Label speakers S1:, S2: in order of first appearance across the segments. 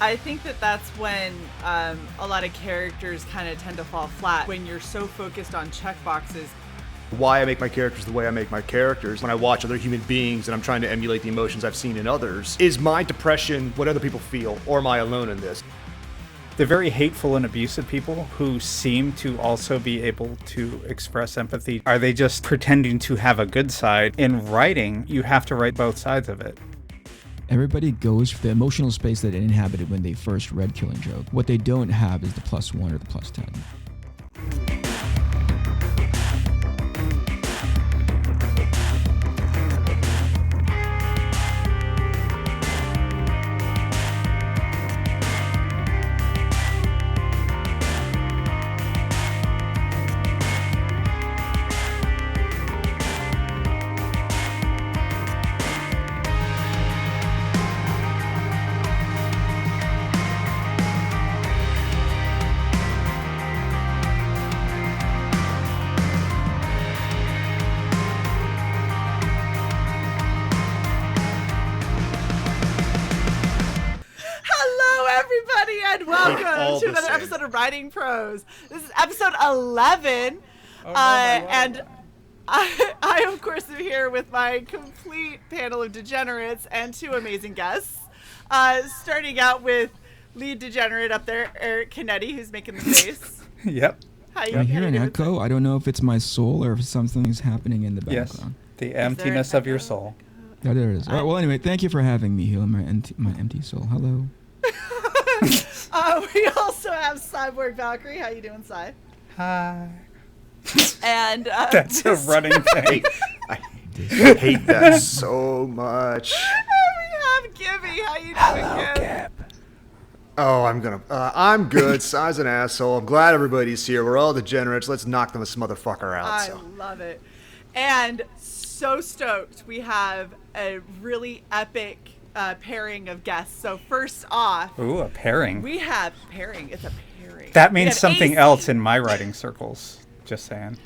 S1: I think that's when a lot of characters kind of tend to fall flat when you're so focused on checkboxes.
S2: Why I make my characters the way I make my characters, when I watch other human beings and I'm trying to emulate the emotions I've seen in others, is my depression what other people feel, or am I alone in this?
S3: The very hateful and abusive people who seem to also be able to express empathy, are they just pretending to have a good side? In writing, you have to write both sides of it.
S4: Everybody goes for the emotional space that they inhabited when they first read Killing Joke. What they don't have is the +1 or the +10.
S1: To another episode of Writing Prose. This is episode 11, and I of course am here with my complete panel of degenerates and two amazing guests. Starting out with lead degenerate up there, Eric Canete, who's making the face.
S3: Yep.
S4: I hear an echo. I don't know if it's my soul or if something's happening in the background.
S3: Yes, the emptiness of your soul.
S4: Oh, there it is. All right, well, anyway, thank you for having me, healing my empty soul. Hello.
S1: We also have Cyborg Valkyrie. How you doing, Cy?
S3: Hi.
S1: And
S3: that's a running thing.
S2: I hate that so much.
S1: We have Gibby. How you doing, Gib?
S2: Oh, I'm good. Cy's an asshole. I'm glad everybody's here. We're all degenerates. Let's knock this motherfucker out.
S1: I love it. And so stoked. We have a really epic pairing of guests. So first off,
S3: a pairing.
S1: We have pairing. It's a pairing.
S3: That means something else in my writing circles. Just saying.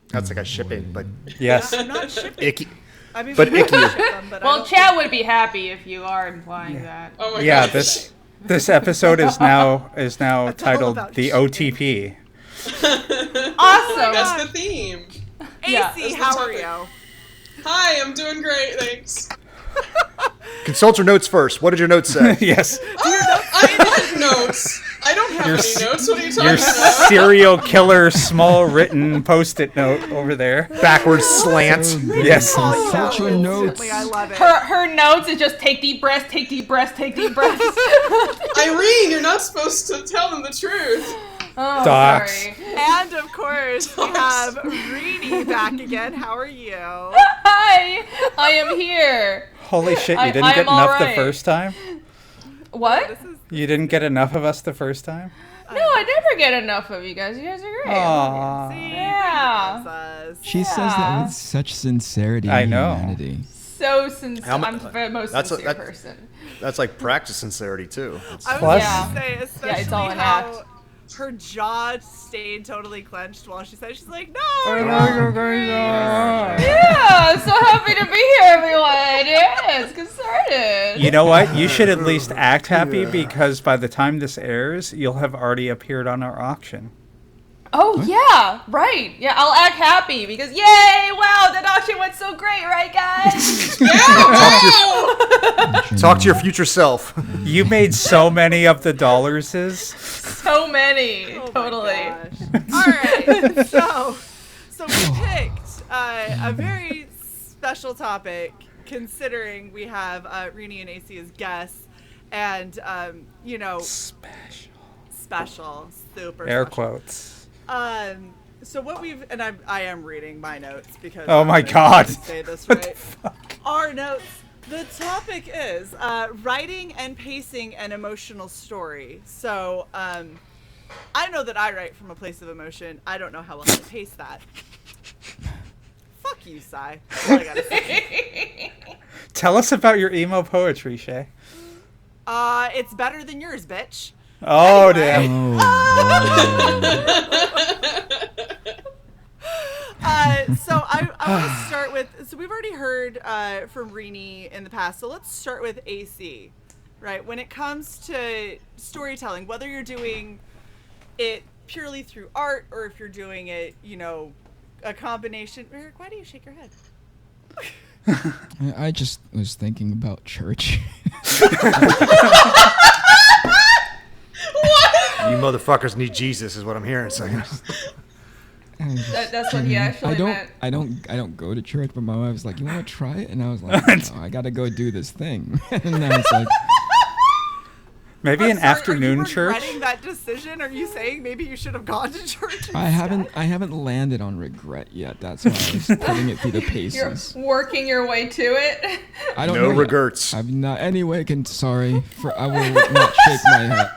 S2: That's like a shipping, but
S3: yes,
S1: I'm not shipping.
S2: Icky.
S1: I mean,
S2: but icky.
S5: Well, Chad would be happy if you are implying that.
S3: Oh my God. This episode is now titled the OTP.
S5: Awesome.
S6: That's the theme.
S1: AC, how are you?
S6: Hi, I'm doing great, thanks.
S2: Consult your notes first. What did your notes say?
S3: Yes.
S6: I have notes. I don't have any notes. What are you talking
S3: your
S6: about?
S3: Serial killer small written post-it note over there.
S2: Backwards slant.
S3: Yes.
S4: Consult your notes.
S1: I love it.
S5: Her notes is just take deep breaths, take deep breaths, take deep breaths.
S6: Irene, you're not supposed to tell them the truth.
S5: Oh,
S3: Docs.
S5: sorry.
S1: And of course, we have Renie back again. How are you?
S5: Hi, I am here.
S3: Holy shit, you didn't get enough the first time?
S5: What?
S3: You didn't get enough of us the first time?
S5: No, I never get enough of you guys. You guys are great.
S3: Aww.
S1: See,
S5: Yeah.
S4: She says that with such sincerity
S3: I
S4: and
S3: know.
S4: humanity.
S5: So sincere. I'm the most sincere person.
S2: That's like practice sincerity too.
S1: I was
S3: Plus-
S1: going to say, especially
S5: it's all an
S1: how
S5: act.
S1: her jaw stayed totally clenched while she said, she's like, no.
S5: Yeah, so happy to be here, everyone. Yes, get started.
S3: You know what? You should at least act happy because by the time this airs, you'll have already appeared on our auction.
S5: Oh, yeah, right. Yeah, I'll act happy because, yay, wow, that auction went so great, right, guys?
S2: Talk to your future self.
S3: You made so many of the dollarses.
S5: So many, totally.
S1: All right, so we picked a very special topic, considering we have Renie and AC as guests, and special, super
S3: Air
S1: special.
S3: quotes.
S1: So what we've, and I am reading my notes because
S3: Oh my God.
S1: say this right. Our notes. The topic is writing and pacing an emotional story. So I know that I write from a place of emotion. I don't know how else to pace that. Fuck you, Cy. That's all I gotta say.
S3: Tell us about your emo poetry, Shae.
S1: It's better than yours, bitch.
S3: Oh,
S1: Anyway.
S3: damn.
S1: So I want to start with. So we've already heard from Renie in the past. So let's start with AC, right? When it comes to storytelling, whether you're doing it purely through art or if you're doing it, a combination. Eric, why do you shake your head?
S4: I just was thinking about church.
S2: You motherfuckers need Jesus, is what I'm hearing. So,
S5: That's what he actually meant.
S4: I don't go to church, but my wife was like, "You want to try it?" And I was like, "No, I gotta go do this thing." And I was like,
S3: maybe an afternoon church.
S1: Are you regretting that decision? Are you saying maybe you should have gone to church instead?
S4: I haven't landed on regret yet. That's why I was putting it through the paces.
S5: You're working your way to it.
S4: I don't
S2: no
S4: know
S2: regrets.
S4: I'm not. Anyway, I will not shake my head.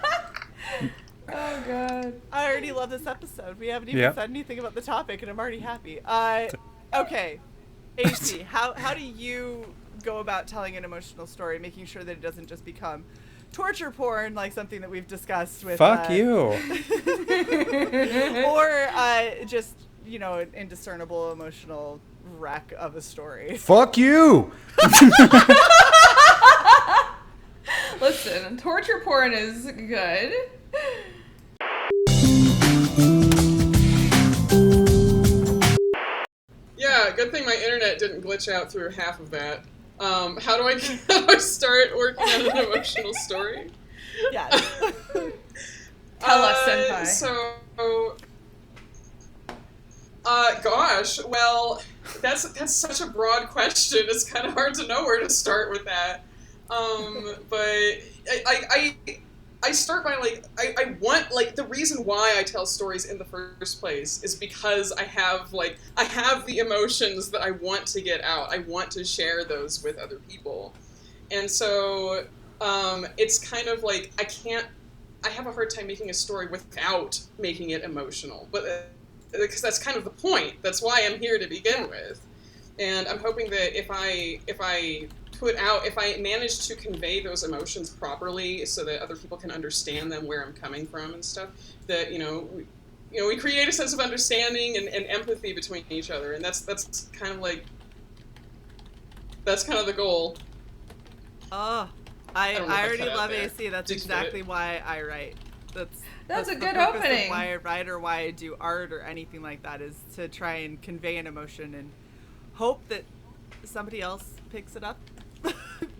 S5: Oh god.
S1: I already love this episode. We haven't even said anything about the topic, and I'm already happy. Okay, AC, how do you go about telling an emotional story, making sure that it doesn't just become torture porn, like something that we've discussed with
S3: Fuck you.
S1: or just an indiscernible emotional wreck of a story?
S2: Fuck you.
S5: Listen, torture porn is good.
S6: Yeah, good thing my internet didn't glitch out through half of that. How do I start working on an emotional story?
S1: Yes.
S5: Tell us, Senpai.
S6: Gosh, well, that's such a broad question. It's kind of hard to know where to start with that. But I start by I want the reason why I tell stories in the first place is because I have the emotions that I want to get out. I want to share those with other people, and so it's kind of I have a hard time making a story without making it emotional, but because that's kind of the point. That's why I'm here to begin with, and I'm hoping that if I manage to convey those emotions properly so that other people can understand them, where I'm coming from and stuff, that, we create a sense of understanding and empathy between each other. And that's kind of the goal.
S1: Oh, I already love
S6: there.
S1: AC. That's exactly why I write.
S5: That's a
S1: the
S5: good
S1: purpose
S5: opening.
S1: Of why I write or why I do art or anything like that is to try and convey an emotion and hope that somebody else picks it up.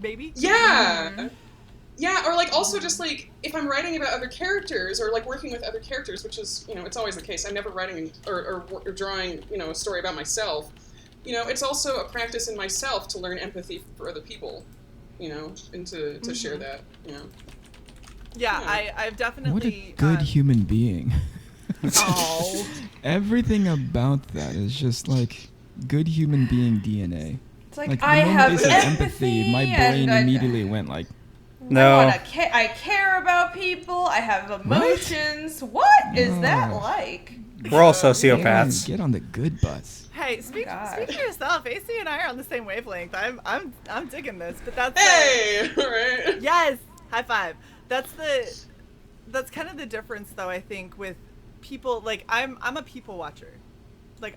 S1: Maybe.
S6: Yeah.
S1: Mm-hmm.
S6: Yeah, or also just if I'm writing about other characters or working with other characters, which is, it's always the case. I'm never writing or drawing, a story about myself. It's also a practice in myself to learn empathy for other people, and to share that,
S1: Yeah, I've definitely...
S4: What a good human being.
S1: Oh.
S4: Everything about that is just good human being DNA.
S5: It's the
S4: I
S5: moment
S4: have
S5: they said empathy,
S4: my brain
S5: and
S4: immediately went
S3: No.
S5: I care about people. I have emotions. What is that like?
S3: We're all sociopaths.
S4: Get on the good bus.
S1: Hey, speak for yourself. AC and I are on the same wavelength. I'm digging this, but that's
S6: hey, all right.
S1: Yes, high five. That's kind of the difference, though. I think with people, I'm a people watcher.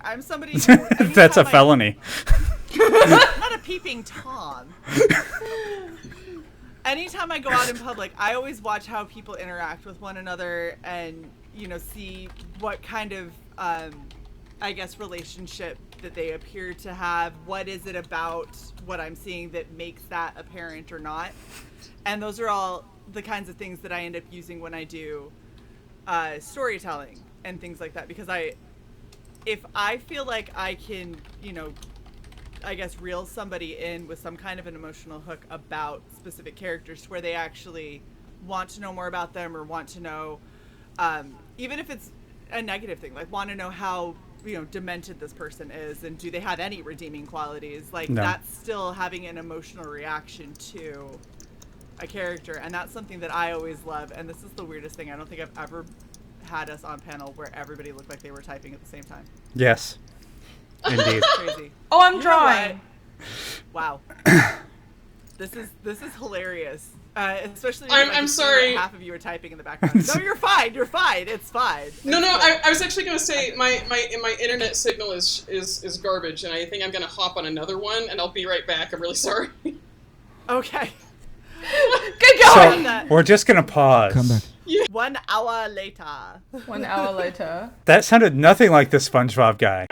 S1: I'm somebody who...
S3: That's a felony.
S1: Not a peeping Tom. Anytime I go out in public, I always watch how people interact with one another and, see what kind of, I guess, relationship that they appear to have. What is it about what I'm seeing that makes that apparent or not? And those are all the kinds of things that I end up using when I do storytelling and things like that. Because if I feel like I can, I guess reel somebody in with some kind of an emotional hook about specific characters to where they actually want to know more about them or want to know, even if it's a negative thing, want to know how, demented this person is and do they have any redeeming qualities. No. That's still having an emotional reaction to a character. And that's something that I always love. And this is the weirdest thing. I don't think I've ever had us on panel where everybody looked like they were typing at the same time.
S3: Yes. Indeed.
S1: Crazy.
S5: Oh, I'm drawing.
S1: Wow. This is hilarious. Especially
S6: I'm sorry.
S1: Half of you are typing in the background. No, you're fine. You're fine. It's fine.
S6: No, I was actually gonna say my internet signal is garbage, and I think I'm gonna hop on another one, and I'll be right back. I'm really sorry.
S1: Okay.
S5: Good going.
S3: So we're just gonna pause.
S4: Come back.
S1: 1 hour later.
S5: 1 hour later.
S3: That sounded nothing like the SpongeBob guy.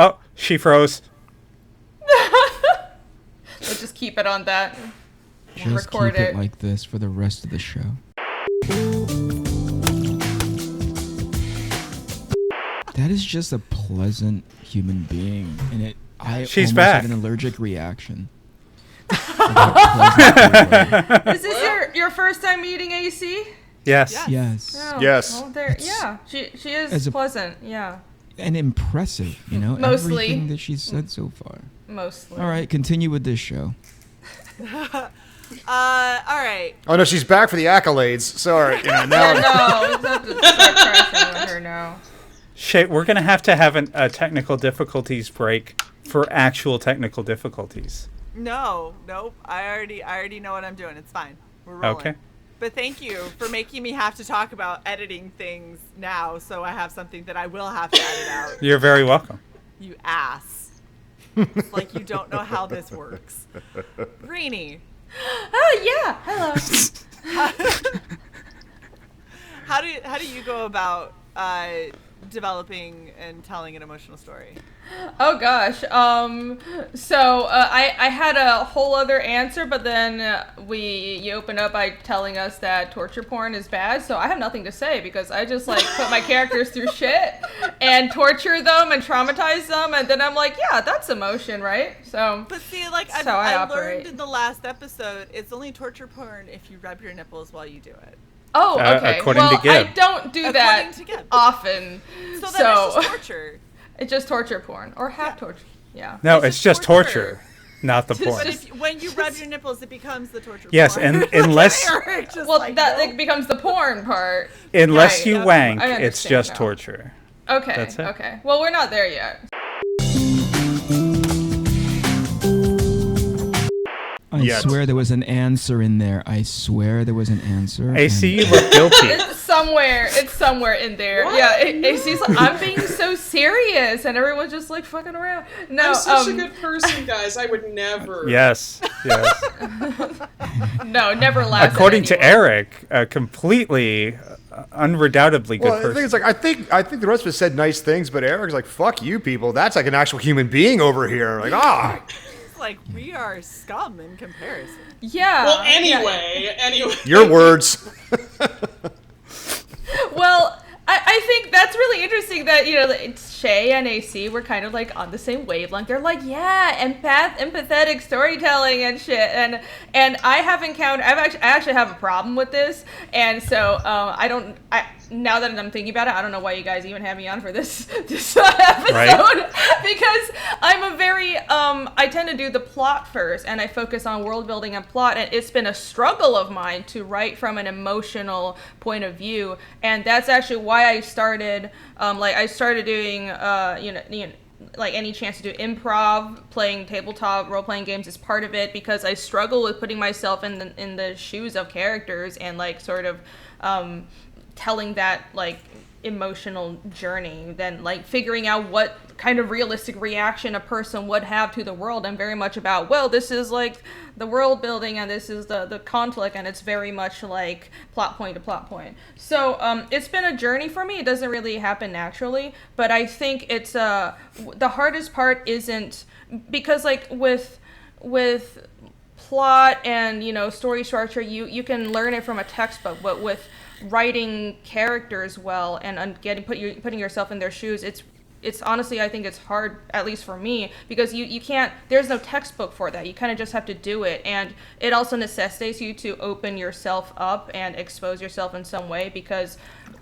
S3: Oh, she froze.
S5: Let's just keep it on that.
S4: Just
S5: Record
S4: keep it
S5: it.
S4: like this for the rest of the show. That is just a pleasant human being, and
S3: She's
S4: almost
S3: back.
S4: had an allergic reaction. Yes.
S5: Is this your first time meeting AC?
S3: Yes.
S5: Oh,
S2: Yes.
S5: Well, she
S4: As
S5: is
S4: a-
S5: pleasant. Yeah.
S4: And impressive,
S5: Mostly.
S4: everything that she's said so far.
S5: Mostly.
S4: All right, continue with this show.
S1: All right.
S2: Oh no, she's back for the accolades. Sorry. Now.
S5: No, it's not to start crashing on her now.
S3: Shae, we're gonna have to have a technical difficulties break for actual technical difficulties.
S1: No, nope. I already know what I'm doing. It's fine. We're rolling.
S3: Okay.
S1: But thank you for making me have to talk about editing things now, so I have something that I will have to edit out.
S3: You're very welcome.
S1: You ass. It's like you don't know how this works. Renie,
S5: Oh yeah. Hello.
S1: how do you go about developing and telling an emotional story?
S5: Oh gosh. So I had a whole other answer, but then you open up by telling us that torture porn is bad. So I have nothing to say because I just like put my characters through shit and torture them and traumatize them, and then I'm like, yeah, that's emotion, right? So.
S1: But see, like
S5: That's how I
S1: I
S5: operate.
S1: learned in the last episode, it's only torture porn if you rub your nipples while you do it.
S5: Oh, okay.
S3: according
S5: well,
S3: to Gib.
S5: I don't do that
S1: According to Gib.
S5: often.
S1: So then it's just torture.
S5: It's just torture porn or half torture. Yeah.
S3: No,
S1: It's
S3: it's
S1: just
S3: just
S1: torture.
S3: torture, not the porn.
S1: But when you rub your nipples, it becomes the torture
S3: Yes,
S1: porn.
S3: and
S1: Look at
S3: unless-
S1: Eric, just
S5: Well,
S1: like,
S5: that
S1: no.
S5: it becomes the porn part.
S3: Unless
S5: Right,
S3: you
S5: that's-
S3: wank,
S5: I
S3: it's
S5: understand
S3: just
S5: now.
S3: torture.
S5: Okay.
S3: That's it.
S5: Okay. Well, we're not there yet.
S4: I
S2: Yet.
S4: swear there was an answer in there. I swear there was an answer.
S3: AC,
S4: and-
S3: you look guilty.
S5: It's somewhere in there.
S6: What?
S5: Yeah. AC's like, I'm being so serious, and everyone's just like fucking around. No.
S6: I'm such a good person, guys. I would never.
S3: Yes.
S5: No, never laugh.
S3: According to Eric, a completely, unredoubtedly good
S2: Well, the thing
S3: person.
S2: is, like, I think the rest of us said nice things, but Eric's like, "Fuck you, people. That's like an actual human being over here." Like,
S1: It's like we are scum in comparison.
S5: Yeah.
S6: Well,
S5: yeah.
S6: anyway.
S2: your words.
S5: Well, I think that's really interesting that, it's Shae and AC were kind of like on the same wavelength. They're like, yeah, empathetic storytelling and shit. And I have encountered, I actually have a problem with this. And so now that I'm thinking about it, I don't know why you guys even had me on for this episode.
S3: Right.
S5: Because I'm a very, I tend to do the plot first and I focus on world building and plot. And it's been a struggle of mine to write from an emotional point of view. And that's actually why I started, I started doing, like any chance to do improv, playing tabletop role-playing games is part of it because I struggle with putting myself in the shoes of characters and like sort of telling that like emotional journey, then like figuring out what kind of realistic reaction a person would have to the world. I'm very much about, well, this is like the world building and this is the conflict, and it's very much like plot point to plot point. So it's been a journey for me. It doesn't really happen naturally, but I think it's the hardest part isn't because like with plot and story structure, you can learn it from a textbook, but with writing characters well and putting yourself in their shoes, it's honestly, I think it's hard, at least for me, because you can't, there's no textbook for that. You kind of just have to do it, and it also necessitates you to open yourself up and expose yourself in some way, because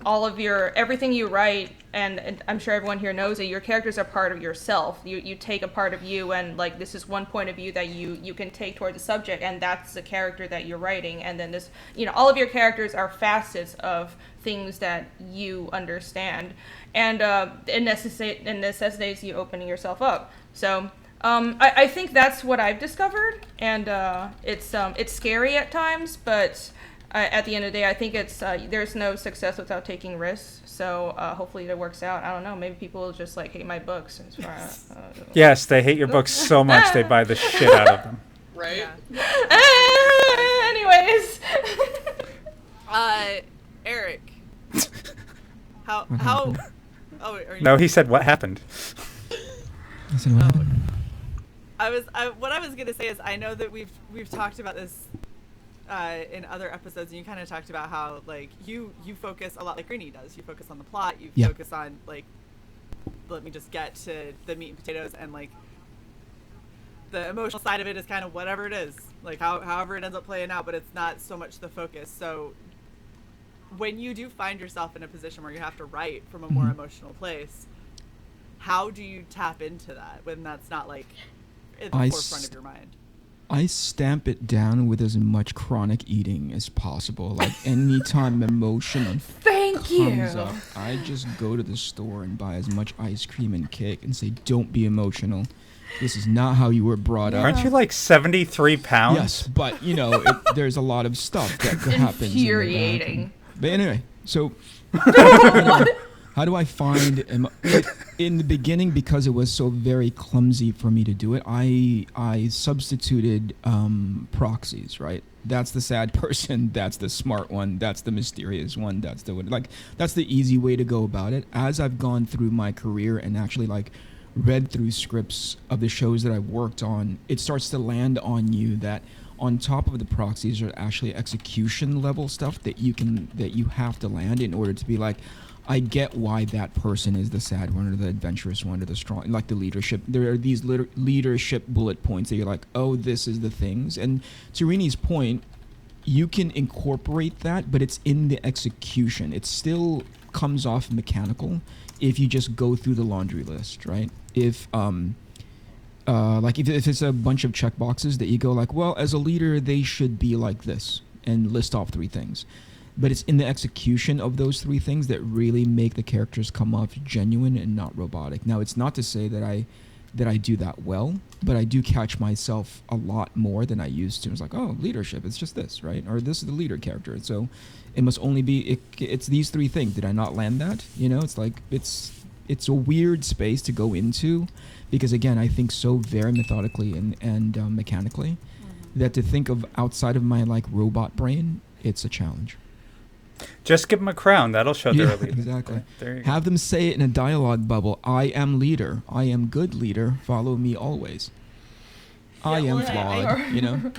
S5: everything you write and I'm sure everyone here knows that your characters are part of yourself. You take a part of you, and like this is one point of view that you can take towards the subject, and that's the character that you're writing. And then this, all of your characters are facets of things that you understand, and it necessitates you opening yourself up. So I think that's what I've discovered, and it's scary at times, but at the end of the day, I think it's there's no success without taking risks. So hopefully it works out. I don't know. Maybe people will just like hate my books.
S3: Yes, they hate your books so much they buy the shit out of them.
S6: Right.
S5: Yeah. Anyways.
S1: Eric. How? Oh, are you?
S3: No, he said what happened.
S4: I said, what happened?
S1: What I was gonna say is I know that we've talked about this in other episodes, and you kind of talked about how like you focus a lot like Renie does. You focus on the plot. You focus on like, let me just get to the meat and potatoes, and like the emotional side of it is kind of whatever it is, like however it ends up playing out, but it's not so much the focus. So when you do find yourself in a position where you have to write from a more emotional place, how do you tap into that when that's not like at the forefront of your mind?
S4: I stamp it down with as much chronic eating as possible. Like anytime emotion comes up, I just go to the store and buy as much ice cream and cake and say, don't be emotional. This is not how you were brought up.
S3: Aren't you like 73 pounds?
S4: Yes, but there's a lot of stuff that happens.
S5: Infuriating.
S4: But anyway, so how do I find in the beginning, because it was so very clumsy for me to do it, I substituted proxies, right? That's the sad person, that's the smart one, that's the mysterious one, that's the easy way to go about it. As I've gone through my career and actually like read through scripts of the shows that I've worked on, it starts to land on you that on top of the proxies are actually execution level stuff that you have to land in order to be like, I get why that person is the sad one or the adventurous one or the strong, like the leadership. There are these leadership bullet points that you're like, oh, this is the things. And to Renie's point, you can incorporate that, but it's in the execution. It still comes off mechanical if you just go through the laundry list, right? If it's a bunch of checkboxes that you go like, well, as a leader, they should be like this, and list off 3 things. But it's in the execution of those 3 things that really make the characters come off genuine and not robotic. Now, it's not to say that I do that well, but I do catch myself a lot more than I used to. It's like, oh, leadership, it's just this, right? Or this is the leader character. So it must only be, it's these 3 things. Did I not land that? It's like, it's a weird space to go into because, again, I think so very methodically and mechanically that to think of outside of my like robot brain, it's a challenge.
S3: Just give them a crown. That'll show they're a leader.
S4: Exactly.
S3: There you
S4: Have them say it in a dialogue bubble. I am leader. I am good leader. Follow me always. I am flawed,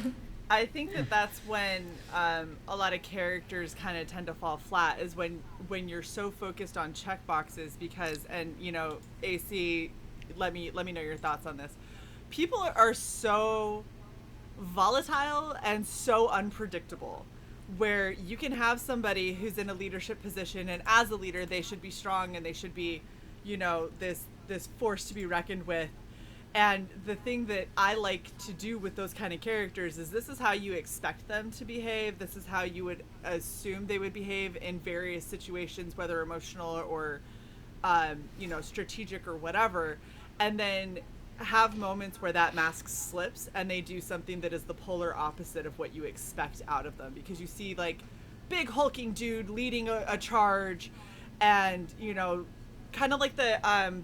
S1: I think that's when a lot of characters kind of tend to fall flat is when you're so focused on checkboxes because, and AC, let me know your thoughts on this. People are so volatile and so unpredictable, where you can have somebody who's in a leadership position, and as a leader, they should be strong and they should be, this force to be reckoned with. And the thing that I like to do with those kind of characters is this is how you expect them to behave. This is how you would assume they would behave in various situations, whether emotional or, strategic or whatever. And then have moments where that mask slips and they do something that is the polar opposite of what you expect out of them, because you see like big hulking dude leading a charge and kind of like the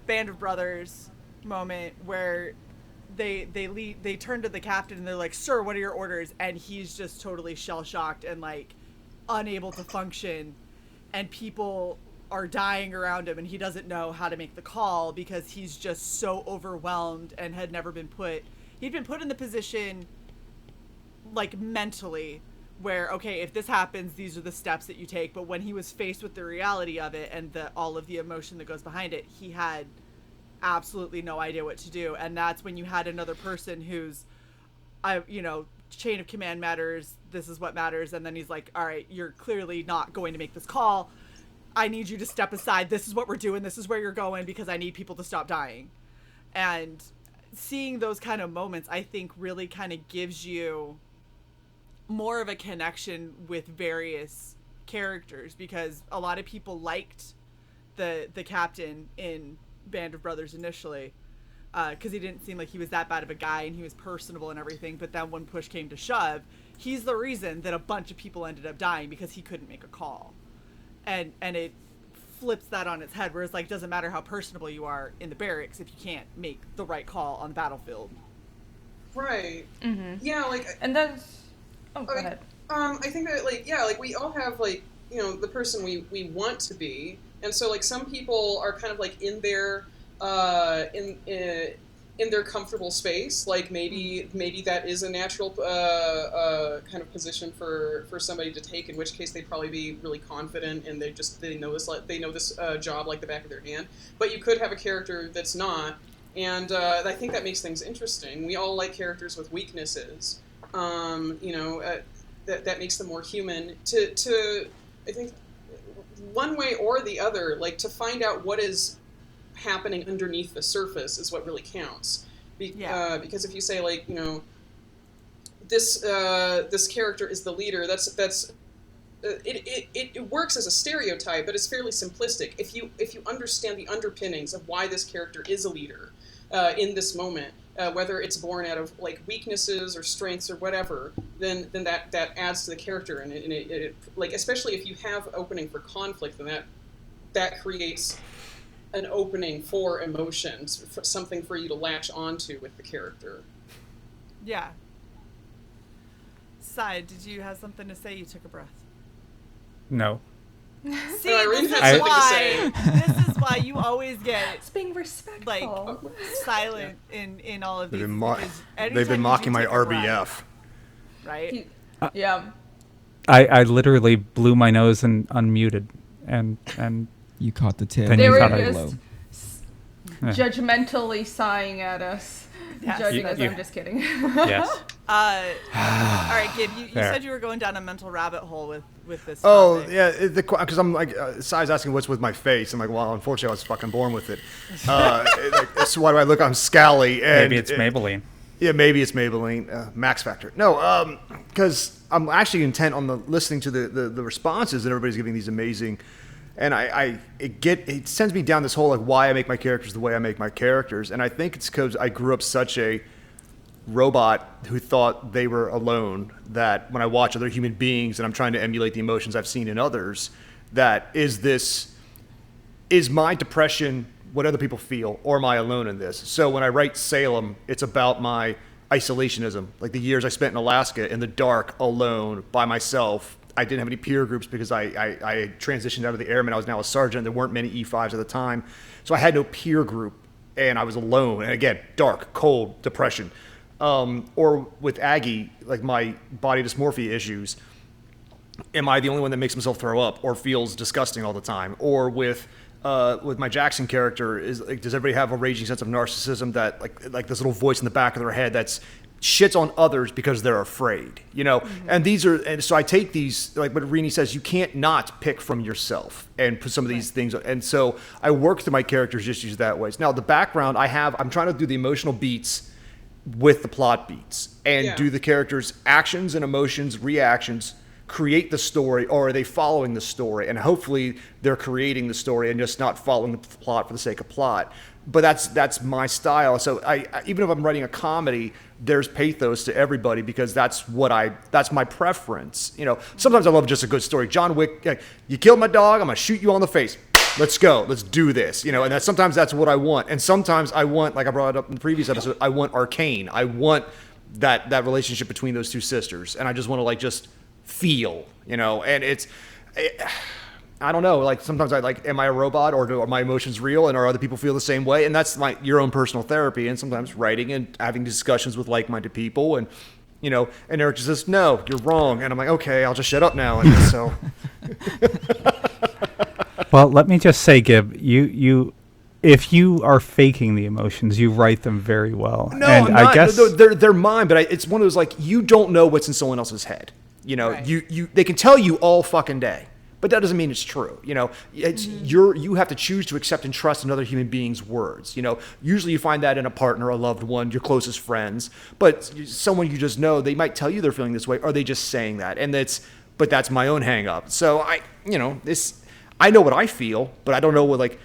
S1: Band of Brothers moment where they turn to the captain and they're like, sir, what are your orders? And he's just totally shell-shocked and like unable to function, and people are dying around him and he doesn't know how to make the call because he's just so overwhelmed and he'd been put in the position like mentally where, okay, if this happens, these are the steps that you take. But when he was faced with the reality of it and all of the emotion that goes behind it, he had absolutely no idea what to do. And that's when you had another person who's, chain of command matters. This is what matters. And then he's like, all right, you're clearly not going to make this call. I need you to step aside. This is what we're doing. This is where you're going because I need people to stop dying. And seeing those kind of moments, I think really kind of gives you more of a connection with various characters, because a lot of people liked the captain in Band of Brothers initially, because he didn't seem like he was that bad of a guy and he was personable and everything. But then when push came to shove, he's the reason that a bunch of people ended up dying because he couldn't make a call. And it flips that on its head, whereas like, it doesn't matter how personable you are in the barracks if you can't make the right call on the battlefield.
S6: Right.
S5: Mm-hmm.
S6: Yeah, like,
S5: and that's go ahead.
S6: I think that, like, yeah, like, we all have, like, you know, the person we want to be, and so, like, some people are kind of, like, in their in their comfortable space. Like, maybe that is a natural kind of position for somebody to take, in which case they'd probably be really confident and they know this job like the back of their hand. But you could have a character that's not, and I think that makes things interesting. We all like characters with weaknesses. That makes them more human. To I think one way or the other, like, to find out what is happening underneath the surface is what really counts. Because if you say, like, you know, this character is the leader, it works as a stereotype, but it's fairly simplistic. If you understand the underpinnings of why this character is a leader in this moment, whether it's born out of, like, weaknesses or strengths or whatever, then that adds to the character, and it like, especially if you have opening for conflict, then that creates an opening for emotions, for something for you to latch onto with the character.
S1: Yeah. Sai, did you have something to say? You took a breath.
S3: No.
S1: See, this is why you always get,
S5: it's being respectful,
S1: like, silent in all of these.
S2: They've been mocking my RBF.
S1: Right?
S5: Yeah.
S3: I literally blew my nose and unmuted, and
S4: you caught the tail.
S5: They were
S4: just
S5: judgmentally sighing at us, judging us. I'm just kidding.
S3: Yes.
S1: All right, Gib, you said you were going down a mental rabbit hole with this.
S2: Oh,
S1: topic.
S2: yeah, because I'm like, Sai's asking what's with my face. I'm like, well, unfortunately, I was fucking born with it. So why do I look? I'm scally. And
S3: maybe it's Maybelline.
S2: Yeah, maybe it's Maybelline. Max Factor. No, because I'm actually intent on listening to the responses that everybody's giving these amazing. And it sends me down this whole, like, why I make my characters the way I make my characters. And I think it's because I grew up such a robot who thought they were alone, that when I watch other human beings and I'm trying to emulate the emotions I've seen in others, that is my depression what other people feel, or am I alone in this? So when I write Salem, it's about my isolationism, like the years I spent in Alaska in the dark, alone, by myself. I didn't have any peer groups because I transitioned out of the airmen. I was now a sergeant. There weren't many E5s at the time. So I had no peer group, and I was alone. And again, dark, cold, depression. Or with Aggie, like my body dysmorphia issues, am I the only one that makes himself throw up or feels disgusting all the time? Or with my Jackson character, is like, does everybody have a raging sense of narcissism that like this little voice in the back of their head that's shits on others because they're afraid, you know? Mm-hmm. And so I take these, like what Renie says, you can't not pick from yourself and put some of these things. And so I work through my character's issues that way. Now the background I'm trying to do the emotional beats with the plot beats and do the character's actions and emotions, reactions, create the story, or are they following the story? And hopefully they're creating the story and just not following the plot for the sake of plot. But that's my style. So I even if I'm writing a comedy, there's pathos to everybody because that's my preference. You know, sometimes I love just a good story. John Wick, you killed my dog, I'm gonna shoot you on the face. Let's go. Let's do this. You know, and sometimes that's what I want. And sometimes I want, like I brought it up in the previous episode, I want Arcane. I want that relationship between those two sisters, and I just want to just feel. You know, and I don't know, like sometimes I like, am I a robot or are my emotions real and are other people feel the same way? And that's your own personal therapy, and sometimes writing and having discussions with like-minded people, and you know, and Eric just says, no, you're wrong. And I'm like, okay, I'll just shut up now. And so.
S3: Well, let me just say, Gib, if you are faking the emotions, you write them very well.
S2: No,
S3: and
S2: I'm not.
S3: I guess
S2: they're mine, but it's one of those, like, you don't know what's in someone else's head. You know, right. They can tell you all fucking day. but that doesn't mean it's true. It's you have to choose to accept and trust another human being's words. Usually you find that in a partner, a loved one, your closest friends, but someone you just know, they might tell you they're feeling this way, or they just saying that, but that's my own hang up. So I know what I feel, but I don't know what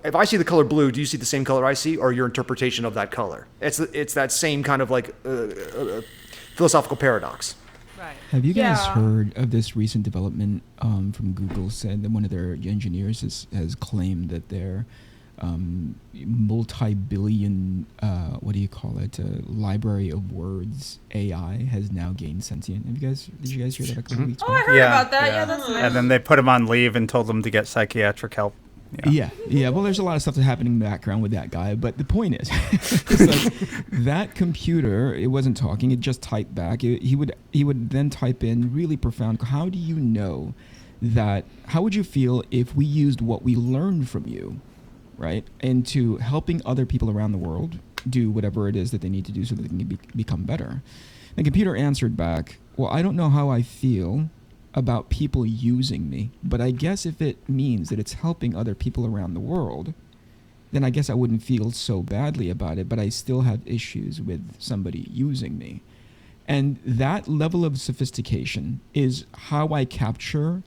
S2: if I see the color blue, do you see the same color I see, or your interpretation of that color? It's that same kind of philosophical paradox.
S1: Right.
S4: Have you guys heard of this recent development from Google? Said that one of their engineers has claimed that their multi-billion, library of words AI has now gained sentient. Did you guys hear that a couple weeks back?
S5: I heard about that. Yeah, that's nice.
S3: And then they put him on leave and told him to get psychiatric help.
S4: Yeah. Well, there's a lot of stuff that's happening in the background with that guy, but the point is, it's that computer, it wasn't talking; it just typed back. He would then type in really profound. How do you know that? How would you feel if we used what we learned from you, right, into helping other people around the world do whatever it is that they need to do so that they can become better? The computer answered back, "Well, I don't know how I feel about people using me, but I guess if it means that it's helping other people around the world, then I guess I wouldn't feel so badly about it, but I still have issues with somebody using me." And that level of sophistication is how I capture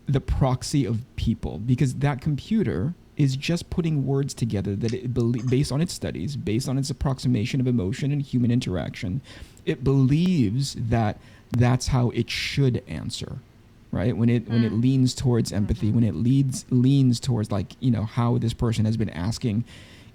S4: the proxy of people, because that computer is just putting words together that based on its studies, based on its approximation of emotion and human interaction, it believes that that's how it should answer, right? When it leans towards empathy, when it leans towards how this person has been asking.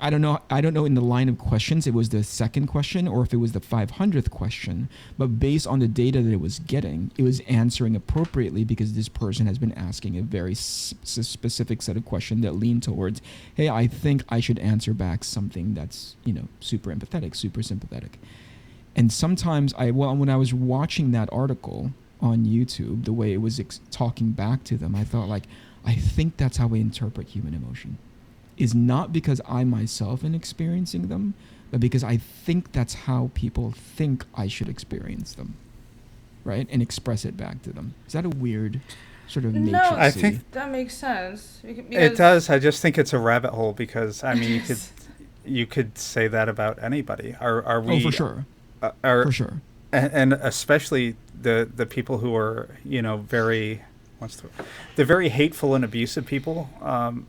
S4: I don't know in the line of questions it was the second question or if it was the 500th question, but based on the data that it was getting, it was answering appropriately because this person has been asking a very specific set of questions that lean towards, hey, I think I should answer back something that's super empathetic, super sympathetic. And sometimes when I was watching that article on YouTube, the way it was talking back to them, I thought I think that's how we interpret human emotion. Is not because I myself am experiencing them, but because I think that's how people think I should experience them, right? And express it back to them. Is that a weird sort of matrix?
S5: No,
S3: I think
S5: that makes sense.
S3: It does. I just think it's a rabbit hole because you could say that about anybody. Are we?
S4: Oh, for sure. For sure.
S3: And especially the people who are very the very hateful and abusive people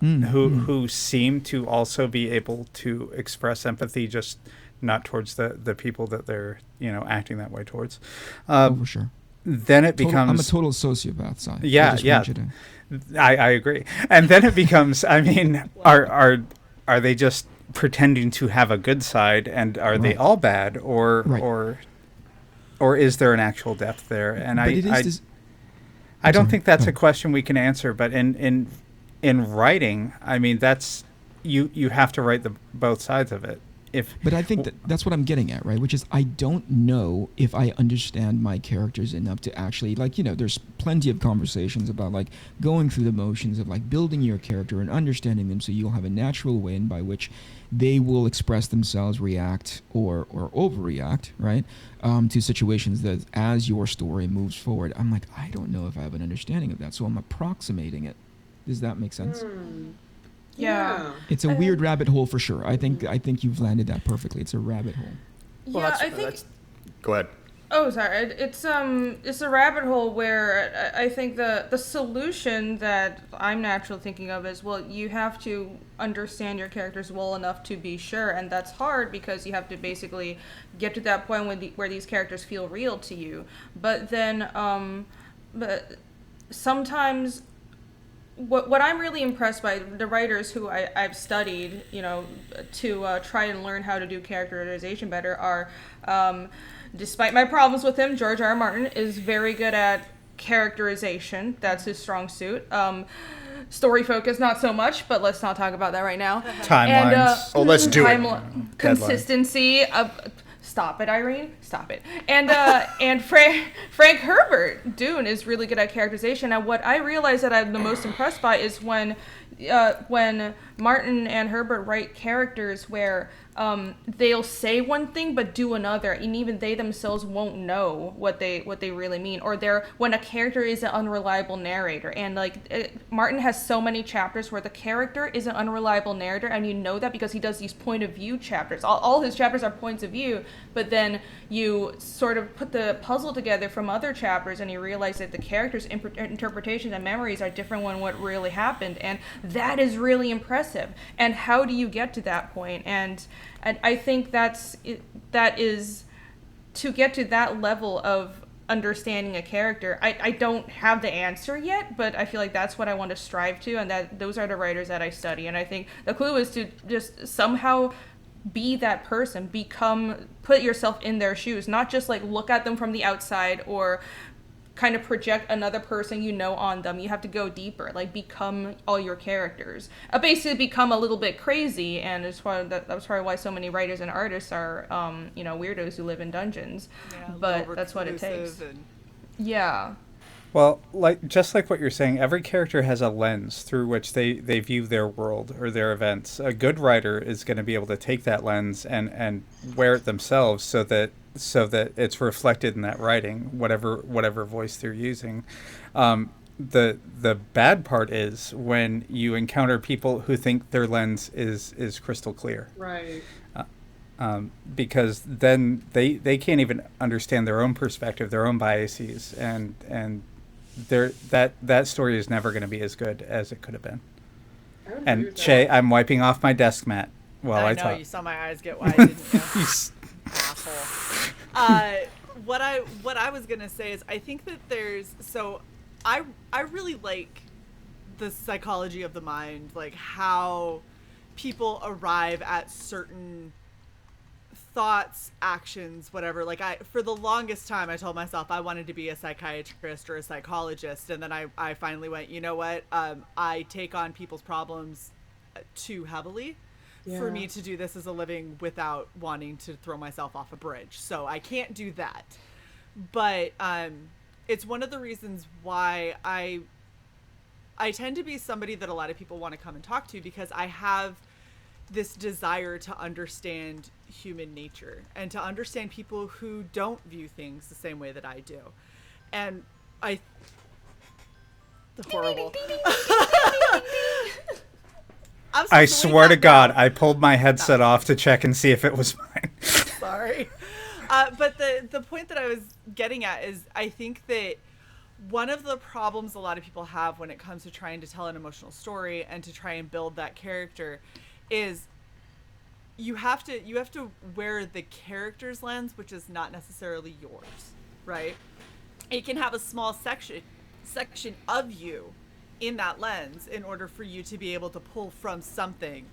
S3: who seem to also be able to express empathy, just not towards the people that they're acting that way towards.
S4: For sure.
S3: Then it becomes
S4: I'm a total sociopath. So
S3: yeah. I agree. And then it becomes, I mean, are they just pretending to have a good side, and are they all bad, or is there an actual depth there? And I don't think that's a question we can answer, but in writing, I mean, that's you have to write both sides of it.
S4: But I think that's what I'm getting at, right? Which is I don't know if I understand my characters enough to actually, there's plenty of conversations about going through the motions of building your character and understanding them so you'll have a natural way in by which they will express themselves, react, or overreact, right, to situations that as your story moves forward. I'm I don't know if I have an understanding of that, so I'm approximating it. Does that make sense?
S5: Yeah.
S4: It's a weird rabbit hole for sure. I think you've landed that perfectly. It's a rabbit hole.
S5: Yeah, I think.
S2: Go ahead.
S5: Oh, sorry. It's a rabbit hole where I think the solution that I'm naturally thinking of is, well, you have to understand your characters well enough to be sure, and that's hard because you have to basically get to that point where these characters feel real to you. But then, but sometimes. What I'm really impressed by the writers who I've studied, to try and learn how to do characterization better are, despite my problems with him, George R. Martin is very good at characterization. That's his strong suit. Story focus, not so much, but let's not talk about that right now.
S3: Timelines.
S2: Let's do it.
S5: Consistency. Stop it, Irene. Stop it. And Frank Herbert, Dune, is really good at characterization. And what I realize that I'm the most impressed by is when Martin and Herbert write characters where they'll say one thing but do another, and even they themselves won't know what they really mean. Or when a character is an unreliable narrator, and Martin has so many chapters where the character is an unreliable narrator, and you know that because he does these point of view chapters. All his chapters are points of view, but then you sort of put the puzzle together from other chapters, and you realize that the character's interpretations and memories are different than what really happened, and that is really impressive. And how do you get to that point? And I think that is to get to that level of understanding a character. I don't have the answer yet, but I feel like that's what I want to strive to, and that those are the writers that I study. And I think the clue is to just somehow be that person, put yourself in their shoes, not just look at them from the outside or kind of project another person on them. You have to go deeper, become all your characters. Basically become a little bit crazy, and that's why that was probably why so many writers and artists are weirdos who live in dungeons. Yeah, but that's what it takes. Yeah.
S3: Well, just like what you're saying, every character has a lens through which they view their world or their events. A good writer is going to be able to take that lens and wear it themselves so that it's reflected in that writing, whatever voice they're using. The bad part is when you encounter people who think their lens is crystal clear.
S6: Right.
S3: Because then they can't even understand their own perspective, their own biases, and that story is never going to be as good as it could have been. And Shae, I'm wiping off my desk mat while I talk.
S1: You saw my eyes get wide, didn't you? Asshole. What I was gonna say is I think that I really like the psychology of the mind, how people arrive at certain thoughts, actions, whatever. For the longest time I told myself I wanted to be a psychiatrist or a psychologist, and then I finally went, you know what, I take on people's problems too heavily for me to do this as a living without wanting to throw myself off a bridge. So I can't do that. But it's one of the reasons why I tend to be somebody that a lot of people want to come and talk to, because I have this desire to understand human nature and to understand people who don't view things the same way that I do. And horrible.
S3: I swear to God, I pulled my headset off to check and see if it was mine.
S1: Sorry. But the point that I was getting at is I think that one of the problems a lot of people have when it comes to trying to tell an emotional story and to try and build that character is you have to wear the character's lens, which is not necessarily yours, right? It can have a small section of you in that lens in order for you to be able to pull from something.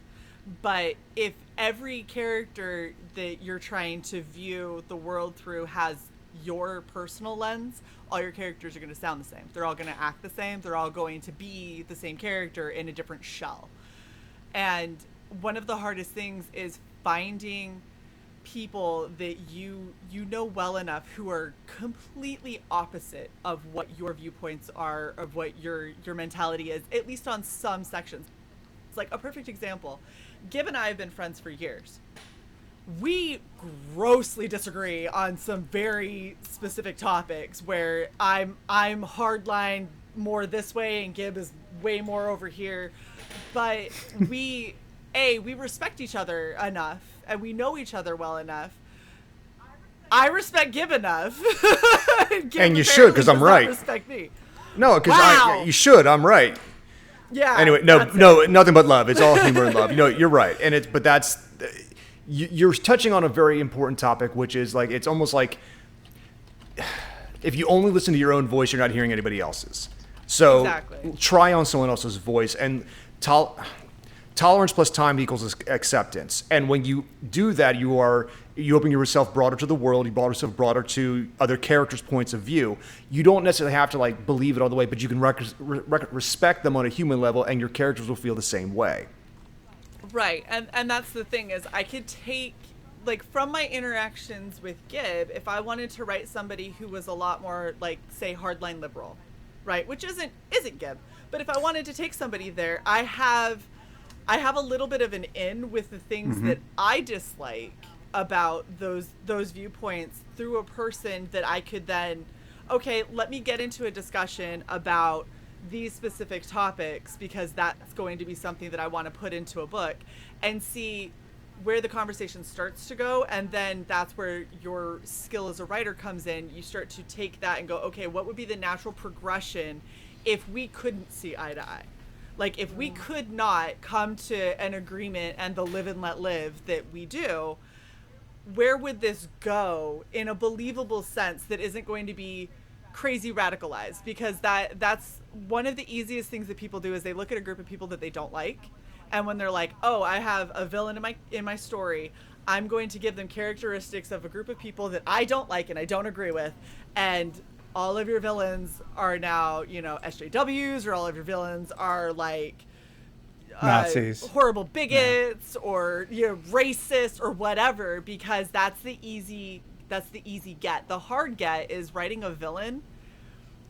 S1: But if every character that you're trying to view the world through has your personal lens, all your characters are going to sound the same. They're all going to act the same. They're all going to be the same character in a different shell. And one of the hardest things is finding people that you know well enough who are completely opposite of what your viewpoints are, of what your mentality is, at least on some sections. It's like a perfect example. Gib and I have been friends for years. We grossly disagree on some very specific topics where I'm hardline more this way and Gib is way more over here. But we respect each other enough and we know each other well enough. I respect Gib enough.
S2: And you should, because I'm right.
S1: Respect me.
S2: No, because you should. I'm right.
S1: Yeah.
S2: Anyway, no, nothing but love. It's all humor and love. You're right, and but that's you're touching on a very important topic, which is it's almost like if you only listen to your own voice, you're not hearing anybody else's. So try on someone else's voice, and tolerance plus time equals acceptance. And when you do that, you open yourself broader to the world. You broaden yourself broader to other characters' points of view. You don't necessarily have to believe it all the way, but you can respect them on a human level, and your characters will feel the same way.
S1: Right, and that's the thing is I could take from my interactions with Gib, if I wanted to write somebody who was a lot more say hardline liberal, right, which isn't Gib, but if I wanted to take somebody there, I have I have a little bit of an in with the things that I dislike about those viewpoints through a person that I could then, okay, let me get into a discussion about these specific topics because that's going to be something that I want to put into a book and see where the conversation starts to go. And then that's where your skill as a writer comes in. You start to take that and go, okay, what would be the natural progression if we couldn't see eye to eye? Like if we could not come to an agreement and the live and let live that we do, where would this go in a believable sense that isn't going to be crazy radicalized? Because that's one of the easiest things that people do is they look at a group of people that they don't like, and when they're like, oh, I have a villain in my story, I'm going to give them characteristics of a group of people that I don't like and I don't agree with, and all of your villains are now, you know, SJWs, or all of your villains are like
S3: Nazis,
S1: horrible bigots, or, you know, racist or whatever, because that's the easy get. The hard get is writing a villain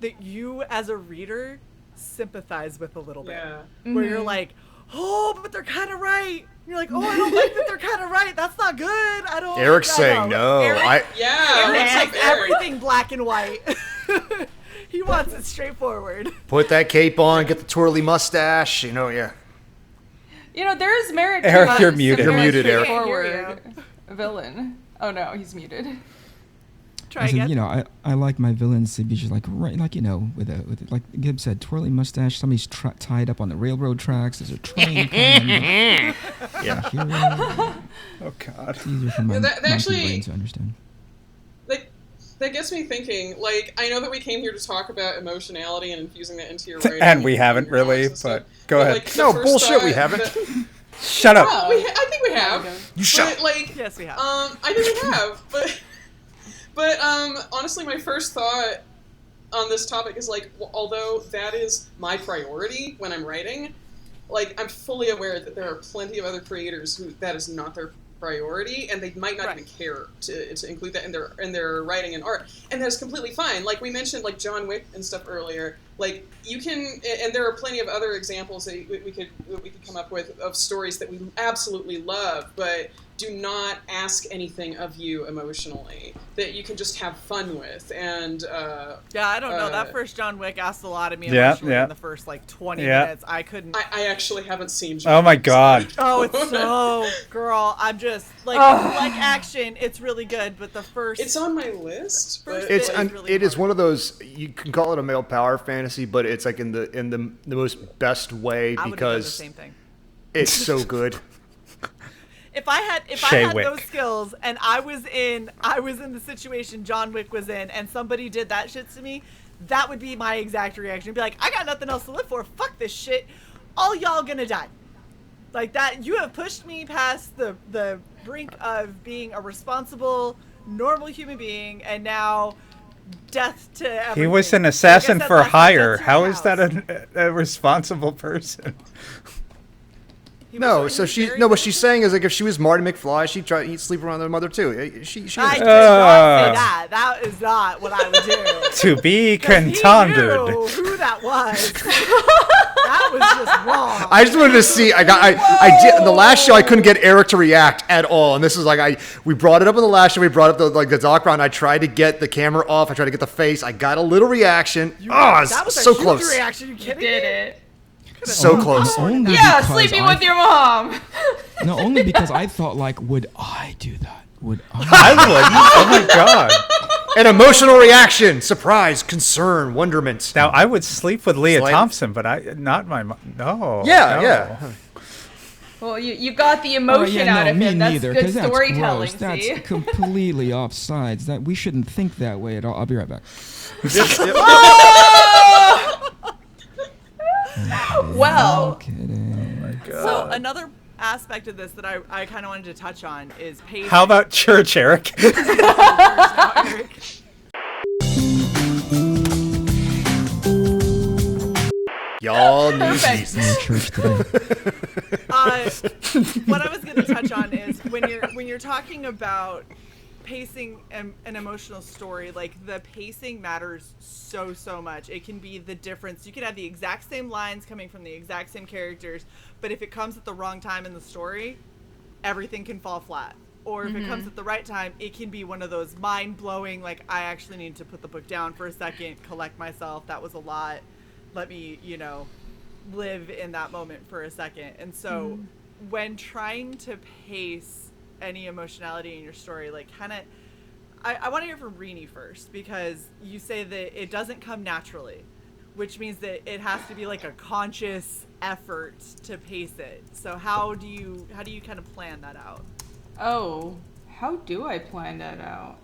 S1: that you as a reader sympathize with a little bit. Where you're like, oh, but they're kind of right. You're like, oh, I don't like that they're kind of right. That's not good. I don't.
S2: Eric's saying no.
S1: Eric likes
S6: Eric.
S1: everything black and white. He wants it straightforward.
S2: Put that cape on, get the twirly mustache. You know, yeah.
S5: You know, there is merit to
S3: Eric,
S5: a
S3: you're muted.
S2: You're muted, Eric.
S5: straightforward villain. Oh no, he's muted.
S1: Try again.
S4: You know, I like my villains to be just like, right, like, you know, with like Gib said, twirly mustache. Somebody's tied up on the railroad tracks. There's a train coming.
S2: Yeah.
S3: Oh God.
S4: It's easier for my
S6: that actually-
S4: brain to understand.
S6: That gets me thinking, like, I know that we came here to talk about emotionality and infusing that into your writing.
S3: And we haven't
S6: your
S3: really,
S6: novels and
S3: but
S6: stuff.
S3: go ahead.
S6: Like, the
S2: No,
S6: first
S2: bullshit, we
S6: thought
S2: haven't.
S3: Shut up.
S6: No, I think we have.
S2: You shut
S6: But, like,
S1: Yes, we have.
S6: I think we have, but honestly, my first thought on this topic is like, well, although that is my priority when I'm writing, like, I'm fully aware that there are plenty of other creators who that is not their priority, and they might not even care to include that in their writing and art, and that's completely fine. Like we mentioned, like John Wick and stuff earlier. Like you can, and there are plenty of other examples that we could come up with of stories that we absolutely love, but do not ask anything of you emotionally, that you can just have fun with. And
S1: yeah, I don't know. That first John Wick asked a lot of me
S3: Yeah,
S1: emotionally
S3: yeah.
S1: in the first like 20 minutes. I couldn't.
S6: I actually haven't seen John
S3: Oh my
S6: Wick,
S3: God.
S1: Oh, it's so, girl, I'm just like, if you like action, it's really good, but the first.
S6: It's on my list, but
S1: It's really
S2: It is
S1: hard.
S2: one of those, you can call it a male power fantasy, but it's like in the most best way
S1: I would have done the
S2: because
S1: same thing.
S2: it's so good.
S1: If I had
S3: Shae Wick.
S1: those skills and I was in the situation John Wick was in and somebody did that shit to me, that would be my exact reaction. Be like, I got nothing else to live for. Fuck this shit. All y'all gonna die. Like that, you have pushed me past the brink of being a responsible, normal human being, and now death to everything.
S3: He was an
S1: Like I
S3: assassin
S1: said
S3: for
S1: last week,
S3: hire.
S1: that's your
S3: How is
S1: house.
S3: that a responsible person?
S1: He was
S2: No,
S1: doing
S2: so
S1: his very
S2: what
S1: best.
S2: she's saying is like if she was Marty McFly, she'd try to sleep around their mother too. She
S1: I did not say
S3: Uh.
S1: that. That is not what I would do.
S3: To be
S1: 'Cause he
S3: contended.
S1: knew who that was. That was just wrong.
S2: I just wanted to see. I did the last show. I couldn't get Eric to react at all, and this is like we brought it up in the last show. We brought up the doc round. I tried to get the camera off. I tried to get the face. I got a little reaction.
S1: That was
S2: so
S1: a huge
S2: close.
S1: reaction. You kidding
S5: Did
S1: me?
S5: it.
S2: So close.
S4: Only
S5: Yeah,
S4: because
S5: sleeping
S4: I-
S5: with your mom.
S4: No, only because I thought like, would I do that? Would I?
S3: I wouldn't. Oh my God.
S2: An emotional reaction, surprise, concern, wonderment.
S3: Now I would sleep with Leah
S2: Slight-
S3: Thompson, but not my mom. No.
S2: Yeah,
S3: no.
S2: yeah.
S5: Well, you got the
S4: Oh,
S5: emotion
S4: yeah,
S5: out
S4: no,
S5: of
S4: me
S5: him. That's
S4: neither,
S5: good
S4: 'cause that's
S5: storytelling.
S4: gross.
S5: See?
S4: That's completely offsides. That we shouldn't think that way at all. I'll be right back.
S5: Well,
S4: Kidding.
S1: So another aspect of this that I kind of wanted to touch on is pacing.
S3: How about church, Eric?
S2: Y'all need
S5: Perfect.
S2: Jesus.
S4: In church today.
S1: What I was going to touch on is when you're talking about pacing an emotional story, like the pacing matters so much. It can be the difference. You can have the exact same lines coming from the exact same characters, but if it comes at the wrong time in the story, everything can fall flat. Or if it comes at the right time, it can be one of those mind-blowing, like, I actually need to put the book down for a second, collect myself, that was a lot, let me, live in that moment for a second. And so when trying to pace any emotionality in your story, like, kind of, I want to hear from Renie first, because you say that it doesn't come naturally, which means that it has to be like a conscious effort to pace it. So how do you kind of plan that out?
S5: Oh, how do I plan that out?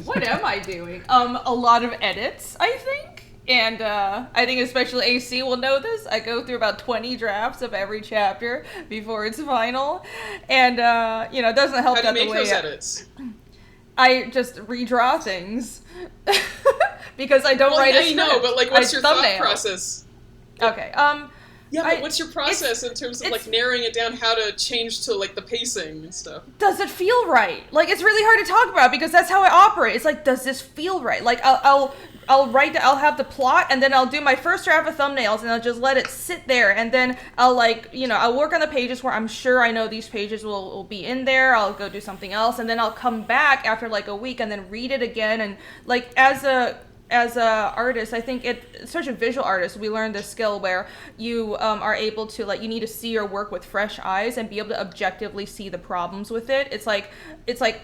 S5: What am I doing? A lot of edits, I think. And I think especially AC will know this. I go through about 20 drafts of every chapter before it's final. And, it doesn't help that the way...
S6: How do you make those edits?
S5: I just redraw things. Because I don't write a script.
S6: I know, but, like, what's your thought process?
S5: Okay,
S6: Yeah, but what's your process in terms of, like, narrowing it down, how to change to, like, the pacing and stuff?
S5: Does it feel right? Like, it's really hard to talk about because that's how I operate. It's like, does this feel right? Like, I'll have the plot, and then I'll do my first draft of thumbnails, and I'll just let it sit there, and then I'll, like, I'll work on the pages where I'm sure I know these pages will be in there. I'll go do something else, and then I'll come back after, like, a week and then read it again. And, like, as a artist, I think especially visual artists, we learned this skill where you are able to, like, you need to see your work with fresh eyes and be able to objectively see the problems with it. It's like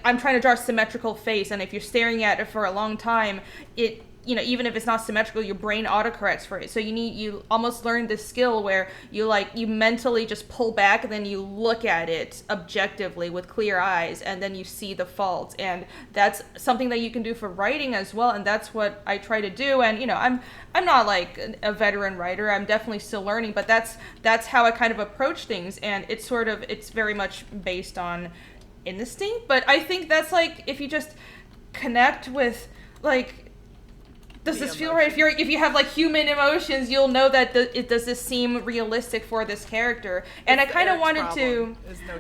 S5: I'm trying to draw a symmetrical face, and if you're staring at it for a long time, even if it's not symmetrical, your brain autocorrects for it. So you almost learn this skill where you mentally just pull back and then you look at it objectively with clear eyes, and then you see the faults. And that's something that you can do for writing as well. And that's what I try to do. And, I'm not like a veteran writer. I'm definitely still learning, but that's how I kind of approach things. And it's very much based on instinct. But I think that's like, if you just connect with, like, does this feel right? If you have, like, human emotions, you'll know that does this seem realistic for this character? And I kind of wanted to...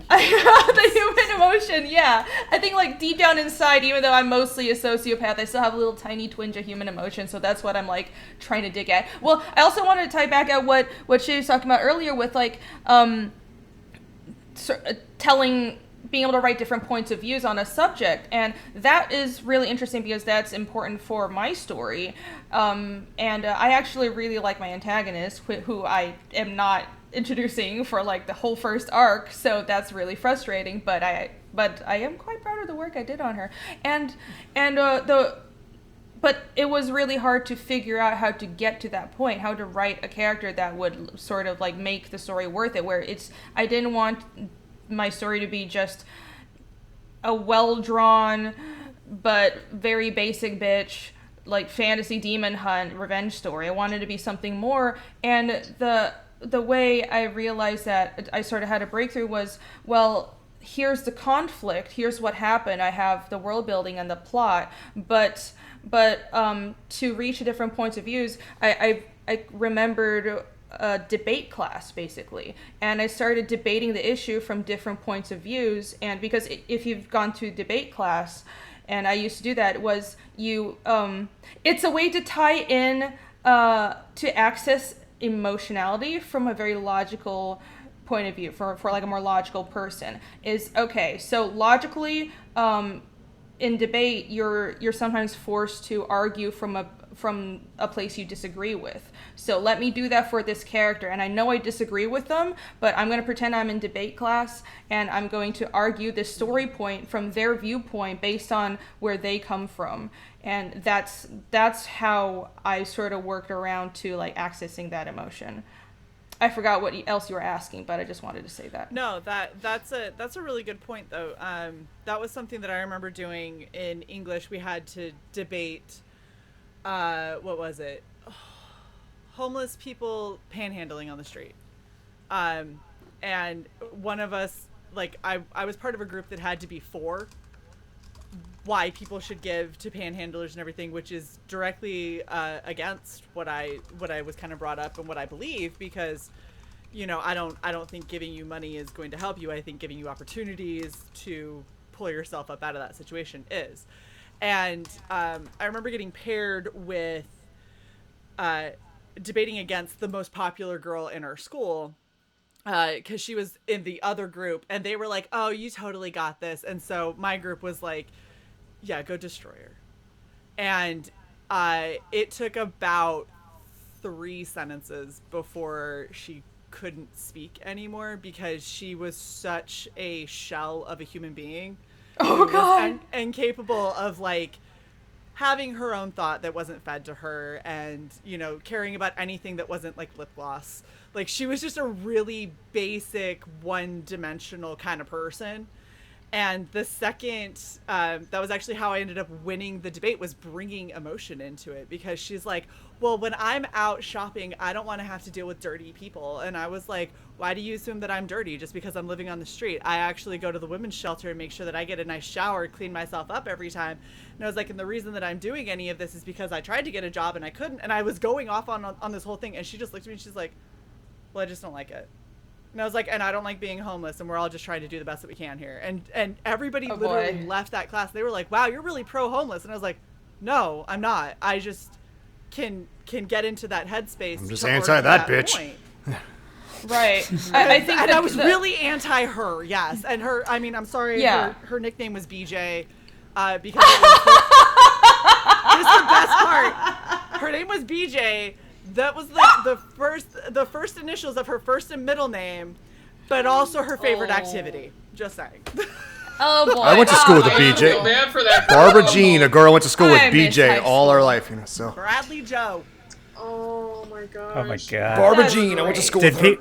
S5: the human emotion, yeah. I think, like, deep down inside, even though I'm mostly a sociopath, I still have a little tiny twinge of human emotion, so that's what I'm, like, trying to dig at. Well, I also wanted to tie back at what Shae was talking about earlier with, like, being able to write different points of views on a subject, and that is really interesting because that's important for my story. I actually really like my antagonist, who I am not introducing for, like, the whole first arc, so that's really frustrating. But I am quite proud of the work I did on her, but it was really hard to figure out how to get to that point, how to write a character that would sort of, like, make the story worth it. Where I didn't want my story to be just a well-drawn but very basic bitch, like, fantasy demon hunt revenge story. I wanted to be something more. And the way I realized that I sort of had a breakthrough was, well, here's the conflict, here's what happened, I have the world building and the plot, but to reach different points of views, I remembered a debate class, basically, and I started debating the issue from different points of views. And because if you've gone to debate class, and I used to do that, was it's a way to tie in to access emotionality from a very logical point of view, for like a more logical person. Is okay, so logically, in debate, you're sometimes forced to argue from a place you disagree with. So let me do that for this character, and I know I disagree with them, but I'm going to pretend I'm in debate class, and I'm going to argue this story point from their viewpoint based on where they come from. And that's how I sort of worked around to, like, accessing that emotion. I forgot what else you were asking, but I just wanted to say that.
S1: No, that's a really good point, though. That was something that I remember doing in English. We had to debate, what was it? Homeless people panhandling on the street. And one of us, like, I was part of a group that had to be for why people should give to panhandlers and everything, which is directly against what I was kind of brought up and what I believe, because, I don't think giving you money is going to help you. I think giving you opportunities to pull yourself up out of that situation is. And I remember getting paired with debating against the most popular girl in our school, because she was in the other group, and they were like, oh, you totally got this. And so my group was like, yeah, go destroy her. And it took about 3 sentences before she couldn't speak anymore, because she was such a shell of a human being.
S5: Oh, God.
S1: Incapable of, like, having her own thought that wasn't fed to her, and, you know, caring about anything that wasn't like lip gloss. Like, she was just a really basic, one-dimensional kind of person. And the second, that was actually how I ended up winning the debate, was bringing emotion into it, because she's like, well, when I'm out shopping, I don't want to have to deal with dirty people. And I was like, why do you assume that I'm dirty just because I'm living on the street? I actually go to the women's shelter and make sure that I get a nice shower, clean myself up every time. And I was like, and the reason that I'm doing any of this is because I tried to get a job and I couldn't. And I was going off on this whole thing. And she just looked at me and she's like, well, I just don't like it. And I was like, and I don't like being homeless, and we're all just trying to do the best that we can here. And everybody literally left that class. They were like, wow, you're really pro-homeless. And I was like, no, I'm not. I just can get into that headspace.
S2: I'm just anti that bitch.
S5: Right. I think
S1: and I was really anti her, yes. And her, I mean, I'm sorry, her nickname was BJ, because it was this is the best part. Her name was BJ. That was the first initials of her first and middle name, but also her favorite activity. Just saying.
S5: Oh boy!
S2: I went to school with a BJ.
S6: I feel bad for that girl.
S2: Barbara Jean, a girl went to school with BJ all her life, you know. So
S1: Bradley Joe.
S6: Oh my gosh.
S3: Oh my god.
S2: Barbara Jean, I went to school with her.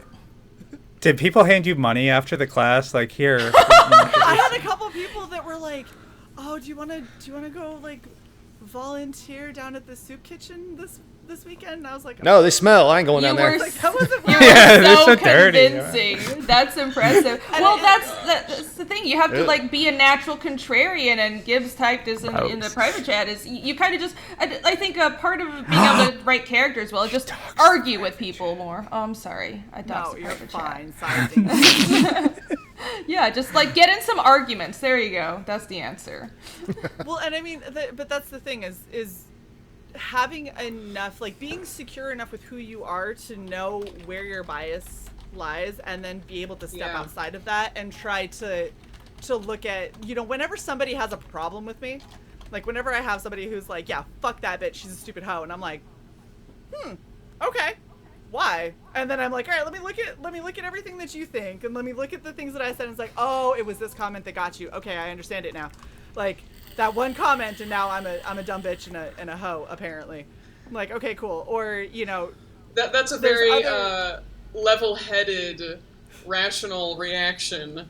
S3: Did people hand you money after the class? Like, here.
S1: I had a couple people that were like, "Oh, do you want to go like volunteer down at the soup kitchen this weekend?" And I was like,
S2: no, they smell. I ain't going down there.
S1: Like, that wasn't
S5: You
S3: they're
S5: were so
S3: dirty.
S5: convincing. That's impressive. Well, that's the thing. You have to like be a natural contrarian, and Gibbs typed this in the private chat. Is you kind of just I think a part of being able to write characters well is just argue with people more. Oh, I'm sorry, I doxed the private
S1: fine.
S5: chat. Yeah, just like get in some arguments. There you go. That's the answer.
S1: Well, and I mean, but that's the thing is having enough, like being secure enough with who you are to know where your bias lies, and then be able to step outside of that and try to look at, you know, whenever somebody has a problem with me, like whenever I have somebody who's like, yeah, fuck that bitch, she's a stupid hoe, and I'm like, okay, why? And then I'm like, all right, let me look at everything that you think, and let me look at the things that I said, and it's like, oh, it was this comment that got you. Okay, I understand it now. Like that one comment, and now I'm a dumb bitch and a hoe, apparently. I'm like, okay, cool. Or, you know,
S6: that's a very level-headed, rational reaction.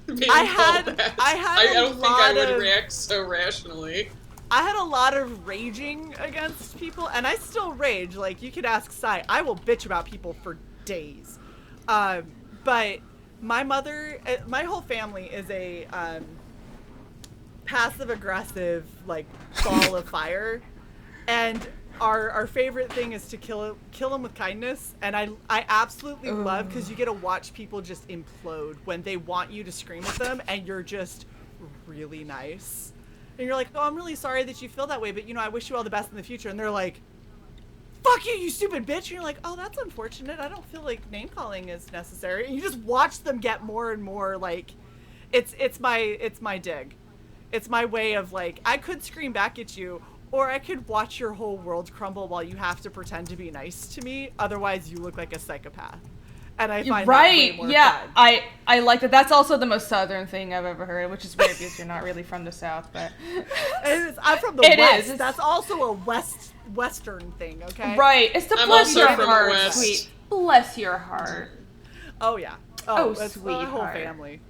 S6: I don't think I would react so rationally.
S1: I had a lot of raging against people, and I still rage. Like, you could ask Sai. I will bitch about people for days. But my mother, my whole family is a passive-aggressive, like, ball of fire. And our favorite thing is to kill them with kindness. And I absolutely love, because you get to watch people just implode when they want you to scream at them, and you're just really nice. And you're like, oh, I'm really sorry that you feel that way, but, you know, I wish you all the best in the future. And they're like, fuck you, you stupid bitch. And you're like, oh, that's unfortunate. I don't feel like name-calling is necessary. And you just watch them get more and more, like, it's my dig. It's my way of, like, I could scream back at you, or I could watch your whole world crumble while you have to pretend to be nice to me. Otherwise, you look like a psychopath. And I find that way more fun.
S5: I like that. That's also the most southern thing I've ever heard, which is weird because you're not really from the South, but
S1: I'm from the West. That's also a Western thing, okay?
S5: Right. It's the bless your heart, sweet. Bless your heart.
S1: Oh yeah.
S5: Oh,
S1: it's
S5: sweet
S1: the whole
S5: heart.
S1: family.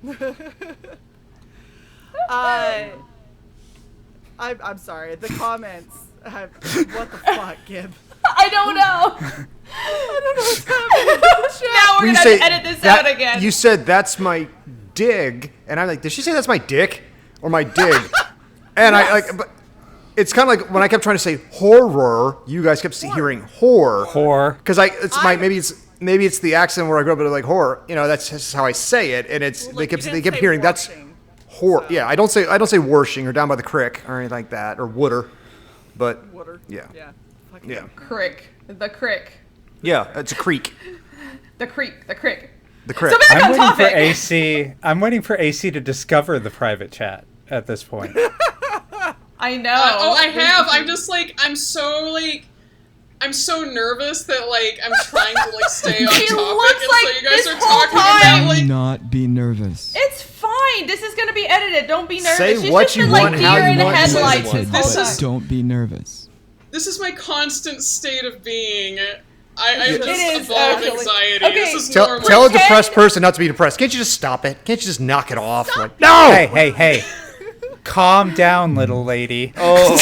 S1: I'm sorry. The comments have, what the fuck, Gib?
S5: I don't know. I don't know what's happening. Now we're going to edit this out again.
S2: You said that's my dig, and I'm like, did she say that's my dick or my dig? And
S1: yes.
S2: but it's kind of like when I kept trying to say horror, you guys kept hearing horror. Because maybe it's the accent where I grew up, but like horror. You know, that's just how I say it, and it's
S1: well,
S2: they kept hearing that's Yeah, I don't say washing or down by the creek or anything like that or water, but
S1: Water.
S2: yeah.
S1: Yeah.
S2: Yeah.
S5: Crick. The crick.
S2: Yeah, it's a creek.
S5: The creek. The crick.
S2: The crick.
S5: So back
S3: I'm
S5: on
S3: waiting for
S5: topic.
S3: AC. I'm waiting for AC to discover the private chat at this point.
S5: I know.
S6: I have. I'm just like, I'm so nervous that like I'm trying to like stay on
S5: He
S6: topic,
S5: looks
S6: and
S5: like
S6: so you guys
S5: this
S6: are
S5: whole
S6: talking
S5: time-
S6: about like.
S4: Do not be nervous.
S5: It's fine. This is gonna be edited. Don't be nervous.
S2: Say
S5: She's
S2: what
S5: just
S2: you
S5: been
S2: want,
S5: like
S2: how
S5: deer
S2: you
S5: in the
S2: want, when you
S5: headlights
S2: want.
S5: this whole
S6: This
S5: time.
S6: is-
S4: Don't be nervous.
S6: This is my constant state of being. I'm
S5: It
S6: just
S5: is,
S6: above
S5: actually.
S6: anxiety.
S5: Okay.
S6: This is
S2: Tell
S6: normal.
S2: a
S5: Pretend-
S2: depressed person not to be depressed. Can't you just stop it? Can't you just knock it off? Like, no!
S3: Hey. Calm down, little lady.
S2: Oh.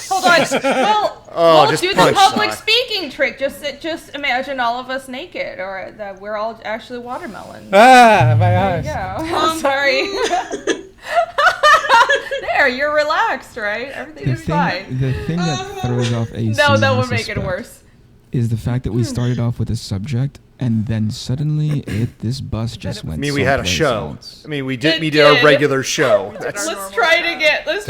S5: Hold on. Well,
S2: Oh,
S5: we'll
S2: just
S5: do the
S2: punch
S5: public
S2: Sai.
S5: speaking trick. Just imagine all of us naked, or that we're all actually watermelons.
S3: Ah, my
S5: There
S3: gosh.
S5: you go. Sorry. There, you're relaxed, right? Everything is fine.
S4: The thing that throws off AC
S5: No, that
S4: I
S5: would make it
S4: suspect,
S5: worse.
S4: is the fact that we started off with a subject and then suddenly this bus just went.
S2: I mean, we had a
S4: someplace
S2: show.
S4: else.
S2: I mean, we
S5: It
S2: did our
S5: did.
S2: regular show.
S1: did
S2: That's,
S1: our-
S5: Let's
S1: normal
S5: try
S1: show.
S5: to get
S3: That is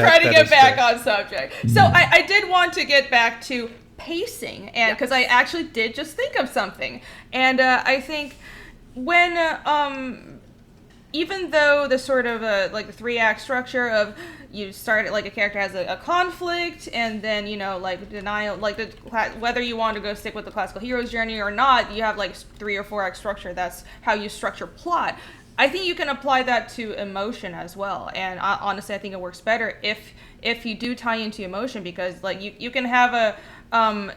S5: back
S3: true.
S5: on subject. So I did want to get back to pacing, and because I actually did just think of something, and I think when even though the sort of like the 3-act structure of you start it like a character has a conflict, and then like denial, like whether you want to go stick with the classical hero's journey or not, you have like 3 or 4-act structure. That's how you structure plot. I think you can apply that to emotion as well, and honestly, I think it works better if you do tie into emotion, because like you can have a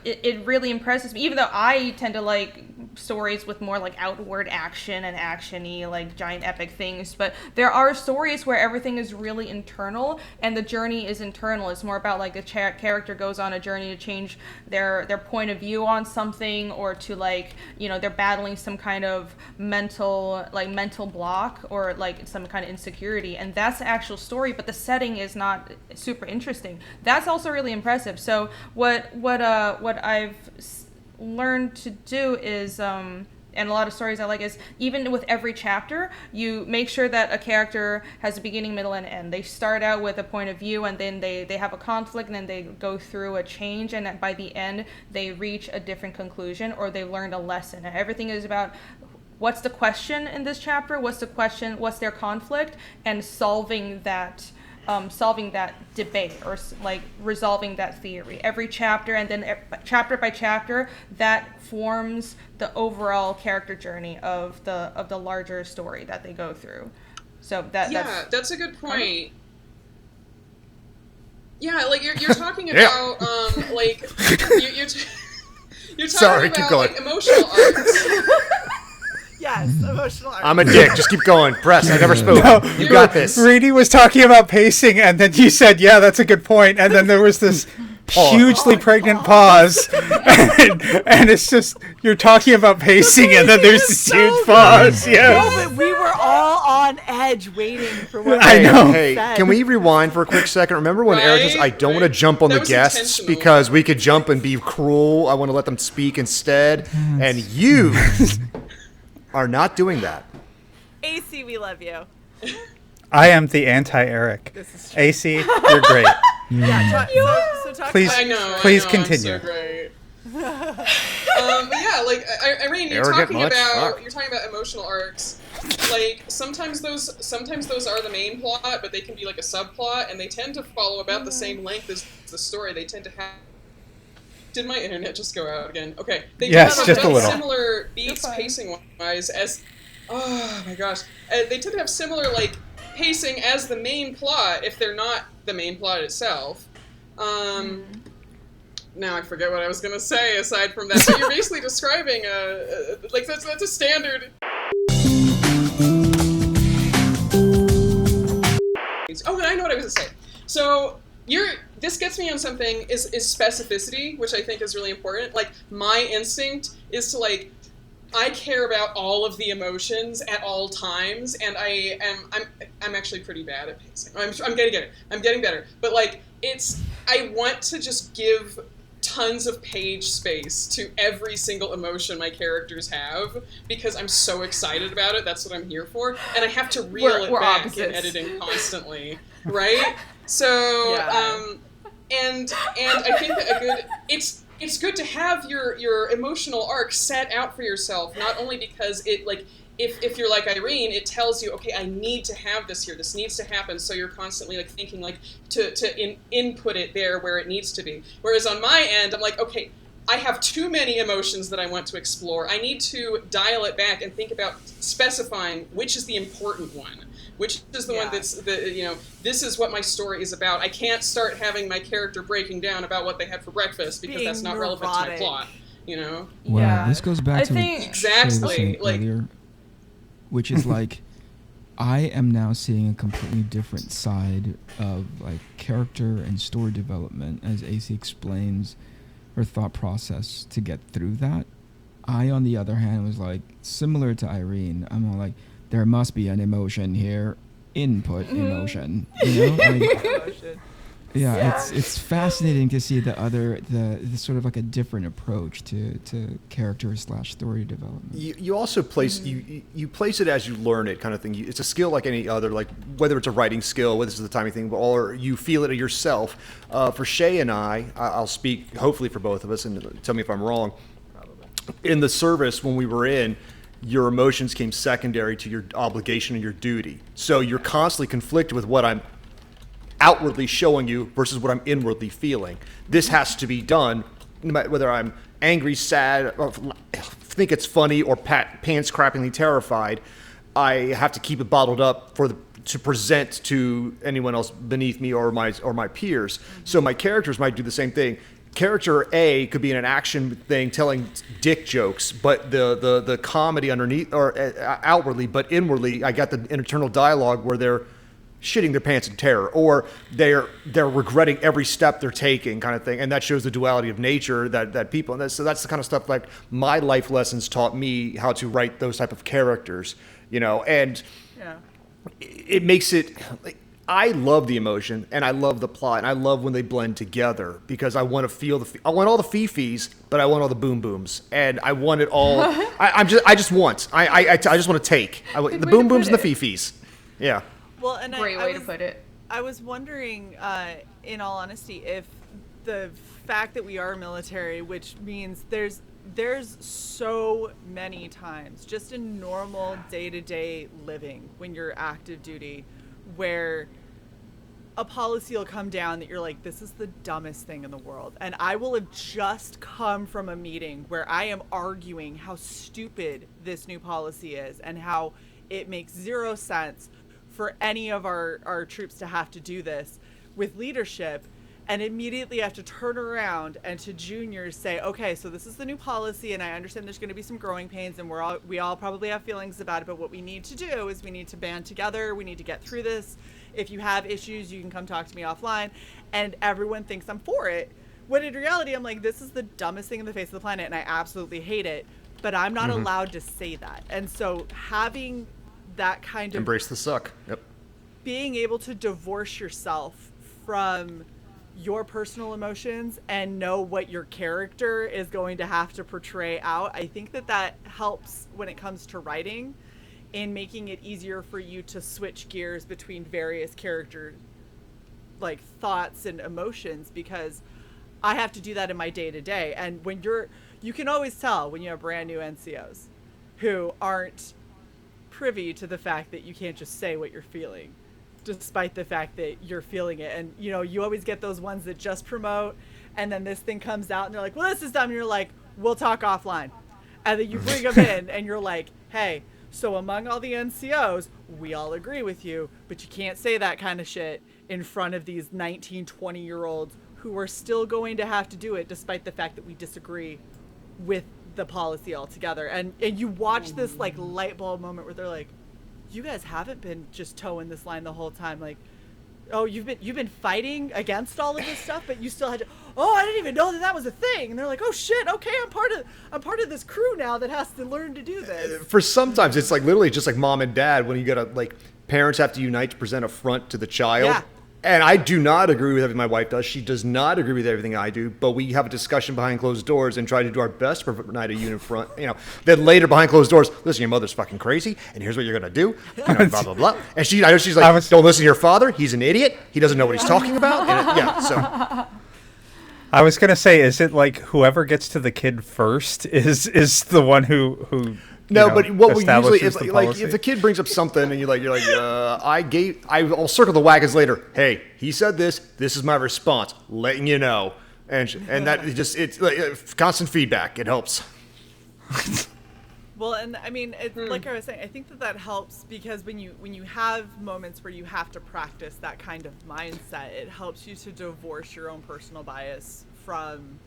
S5: it really impresses me, even though I tend to like stories with more like outward action and actiony, like giant epic things, but there are stories where everything is really internal and the journey is internal. It's more about like the character goes on a journey to change their point of view on something, or to like they're battling some kind of mental block, or like some kind of insecurity, and that's the actual story, but the setting is not super interesting. That's also really impressive. So what I've learned to do is and a lot of stories I like is, even with every chapter, you make sure that a character has a beginning, middle, and end. They start out with a point of view, and then they have a conflict, and then they go through a change, and by the end they reach a different conclusion, or they learned a lesson. And everything is about what's the question in this chapter, what's their conflict, and solving that debate, or like resolving that theory. Every chapter, and then chapter by chapter, that forms the overall character journey of the larger story that they go through. So that's
S6: a good point. Yeah, like you're talking about like you're talking
S2: Sorry,
S6: about
S2: keep going.
S6: like emotional arcs.
S1: Yes, emotional arc.
S2: I'm a dick. Just keep going. Press. I never spoke.
S3: No.
S2: You got this.
S3: Renie was talking about pacing, and then you said, "Yeah, that's a good point." And then there was this hugely pregnant pause, and it's just you're talking about pacing, and then there's this huge pause.
S1: No,
S3: Yes.
S1: but we were all on edge waiting for what
S3: I know.
S2: Hey, can we rewind for a quick second? Remember when Eric says, I don't want to jump on
S6: That
S2: the
S6: was
S2: guests
S6: intentional.
S2: because we could jump and be cruel. I want to let them speak instead. And you are not doing that.
S1: AC, we love you.
S3: I am the anti-Eric.
S1: This is true.
S3: AC, you're great.
S1: Yeah, so talk
S3: Please-
S1: about
S6: I know.
S3: Please
S6: I know,
S3: continue.
S6: I'm so great. But yeah, like Irene, you're
S2: Arrogant
S6: talking
S2: much?
S6: about
S2: Fuck.
S6: emotional arcs. Like sometimes those are the main plot, but they can be like a subplot, and they tend to follow about the same length as the story. They tend to have. Did my internet just go out again? Okay. They
S3: Yes,
S6: tend to
S3: just
S6: have
S3: a little.
S6: similar beats
S5: fine.
S6: pacing wise as. Oh my gosh, they tend to have similar like pacing as the main plot if they're not the main plot itself. Now I forget what I was gonna say. Aside from that, but you're basically describing like that's a standard. Oh, and I know what I was gonna say. So this gets me on something is specificity, which I think is really important. Like my instinct is to like. I care about all of the emotions at all times, and I'm actually pretty bad at pacing. I'm getting better. I'm getting better. But like I want to just give tons of page space to every single emotion my characters have because I'm so excited about it. That's what I'm here for. And I have to reel it back in editing constantly, right? So, and I think that it's good to have your emotional arc set out for yourself, not only because it, like, if you're like Irene, it tells you, okay, I need to have this here. This needs to happen. So you're constantly like thinking like to input it there where it needs to be. Whereas on my end, I'm like, okay, I have too many emotions that I want to explore. I need to dial it back and think about specifying which is the important one. Which is the one that's, this is what my story is about. I can't start having my character breaking down about what they had for breakfast because that's not relevant to my plot,
S4: Wow, this goes back to
S6: exactly
S4: earlier, which is like, I am now seeing a completely different side of like character and story development as AC explains her thought process to get through that. I, on the other hand, was like, similar to Irene, I'm all like, there must be an emotion here, input emotion, it's fascinating to see the sort of like a different approach to character / story development.
S2: You also place you place it as you learn it, kind of thing. It's a skill like any other, like whether it's a writing skill, whether it's the timing thing, or you feel it yourself. For Shae and I'll speak hopefully for both of us, and tell me if I'm wrong. In the service when we were in, your emotions came secondary to your obligation and your duty. So you're constantly conflicted with what I'm outwardly showing you versus what I'm inwardly feeling. This has to be done, no matter whether I'm angry, sad, or think it's funny, or pants crappingly terrified. I have to keep it bottled up to present to anyone else beneath me or my peers. So my characters might do the same thing. Character A could be in an action thing telling dick jokes, but the comedy underneath or outwardly, but inwardly, I got the internal dialogue where they're shitting their pants in terror, or they're regretting every step they're taking, kind of thing. And that shows the duality of nature that people. And so that's the kind of stuff like my life lessons taught me how to write those type of characters, and it makes it. I love the emotion and I love the plot and I love when they blend together because I want to feel I want all the fee-fees, but I want all the boom booms and I want it all. I just want to take the boom booms and the fee-fees. Yeah.
S5: Well, and great way to put it.
S1: I was wondering, in all honesty, if the fact that we are military, which means there's so many times just in normal day-to-day living when you're active duty where a policy will come down that you're like, this is the dumbest thing in the world. And I will have just come from a meeting where I am arguing how stupid this new policy is and how it makes zero sense for any of our troops to have to do this with leadership. And immediately have to turn around and to juniors say, okay, so this is the new policy and I understand there's going to be some growing pains and we all probably have feelings about it, but what we need to do is we need to band together. We need to get through this. If you have issues, you can come talk to me offline. And everyone thinks I'm for it. When in reality, I'm like, this is the dumbest thing in the face of the planet and I absolutely hate it, but I'm not allowed to say that. And so having that kind of...
S2: Embrace the suck. Yep.
S1: Being able to divorce yourself from your personal emotions and know what your character is going to have to portray out. I think that helps when it comes to writing in making it easier for you to switch gears between various character like thoughts and emotions, because I have to do that in my day to day. And when you can always tell when you have brand new NCOs who aren't privy to the fact that you can't just say what you're feeling, despite the fact that you're feeling it. And you always get those ones that just promote and then this thing comes out and they're like, well, this is dumb, and you're like, we'll talk offline. And then you bring them in and you're like, hey, so among all the NCOs, we all agree with you, but you can't say that kind of shit in front of these 19, 20-year-olds who are still going to have to do it despite the fact that we disagree with the policy altogether. And you watch this like light bulb moment where they're like, you guys haven't been just towing this line the whole time. Like, oh, you've been fighting against all of this stuff, but you still had to. Oh, I didn't even know that was a thing. And they're like, oh shit, okay, I'm part of this crew now that has to learn to do this.
S2: For sometimes it's like literally just like mom and dad when you gotta like parents have to unite to present a front to the child.
S1: Yeah.
S2: And I do not agree with everything my wife does. She does not agree with everything I do. But we have a discussion behind closed doors and try to do our best to provide a front. Then later behind closed doors, listen, your mother's fucking crazy, and here's what you're gonna do. Blah blah blah. And I know she's like, don't listen to your father. He's an idiot. He doesn't know what he's talking about. And so.
S3: I was gonna say, is it like whoever gets to the kid first is the one who
S2: No, but what we usually
S3: is
S2: if the kid brings up something and you're like, I'll circle the wagons later. Hey, he said this. This is my response, letting you know, and that it's like, constant feedback. It helps.
S1: Well, and I mean, like I was saying, I think that helps because when you have moments where you have to practice that kind of mindset, it helps you to divorce your own personal bias from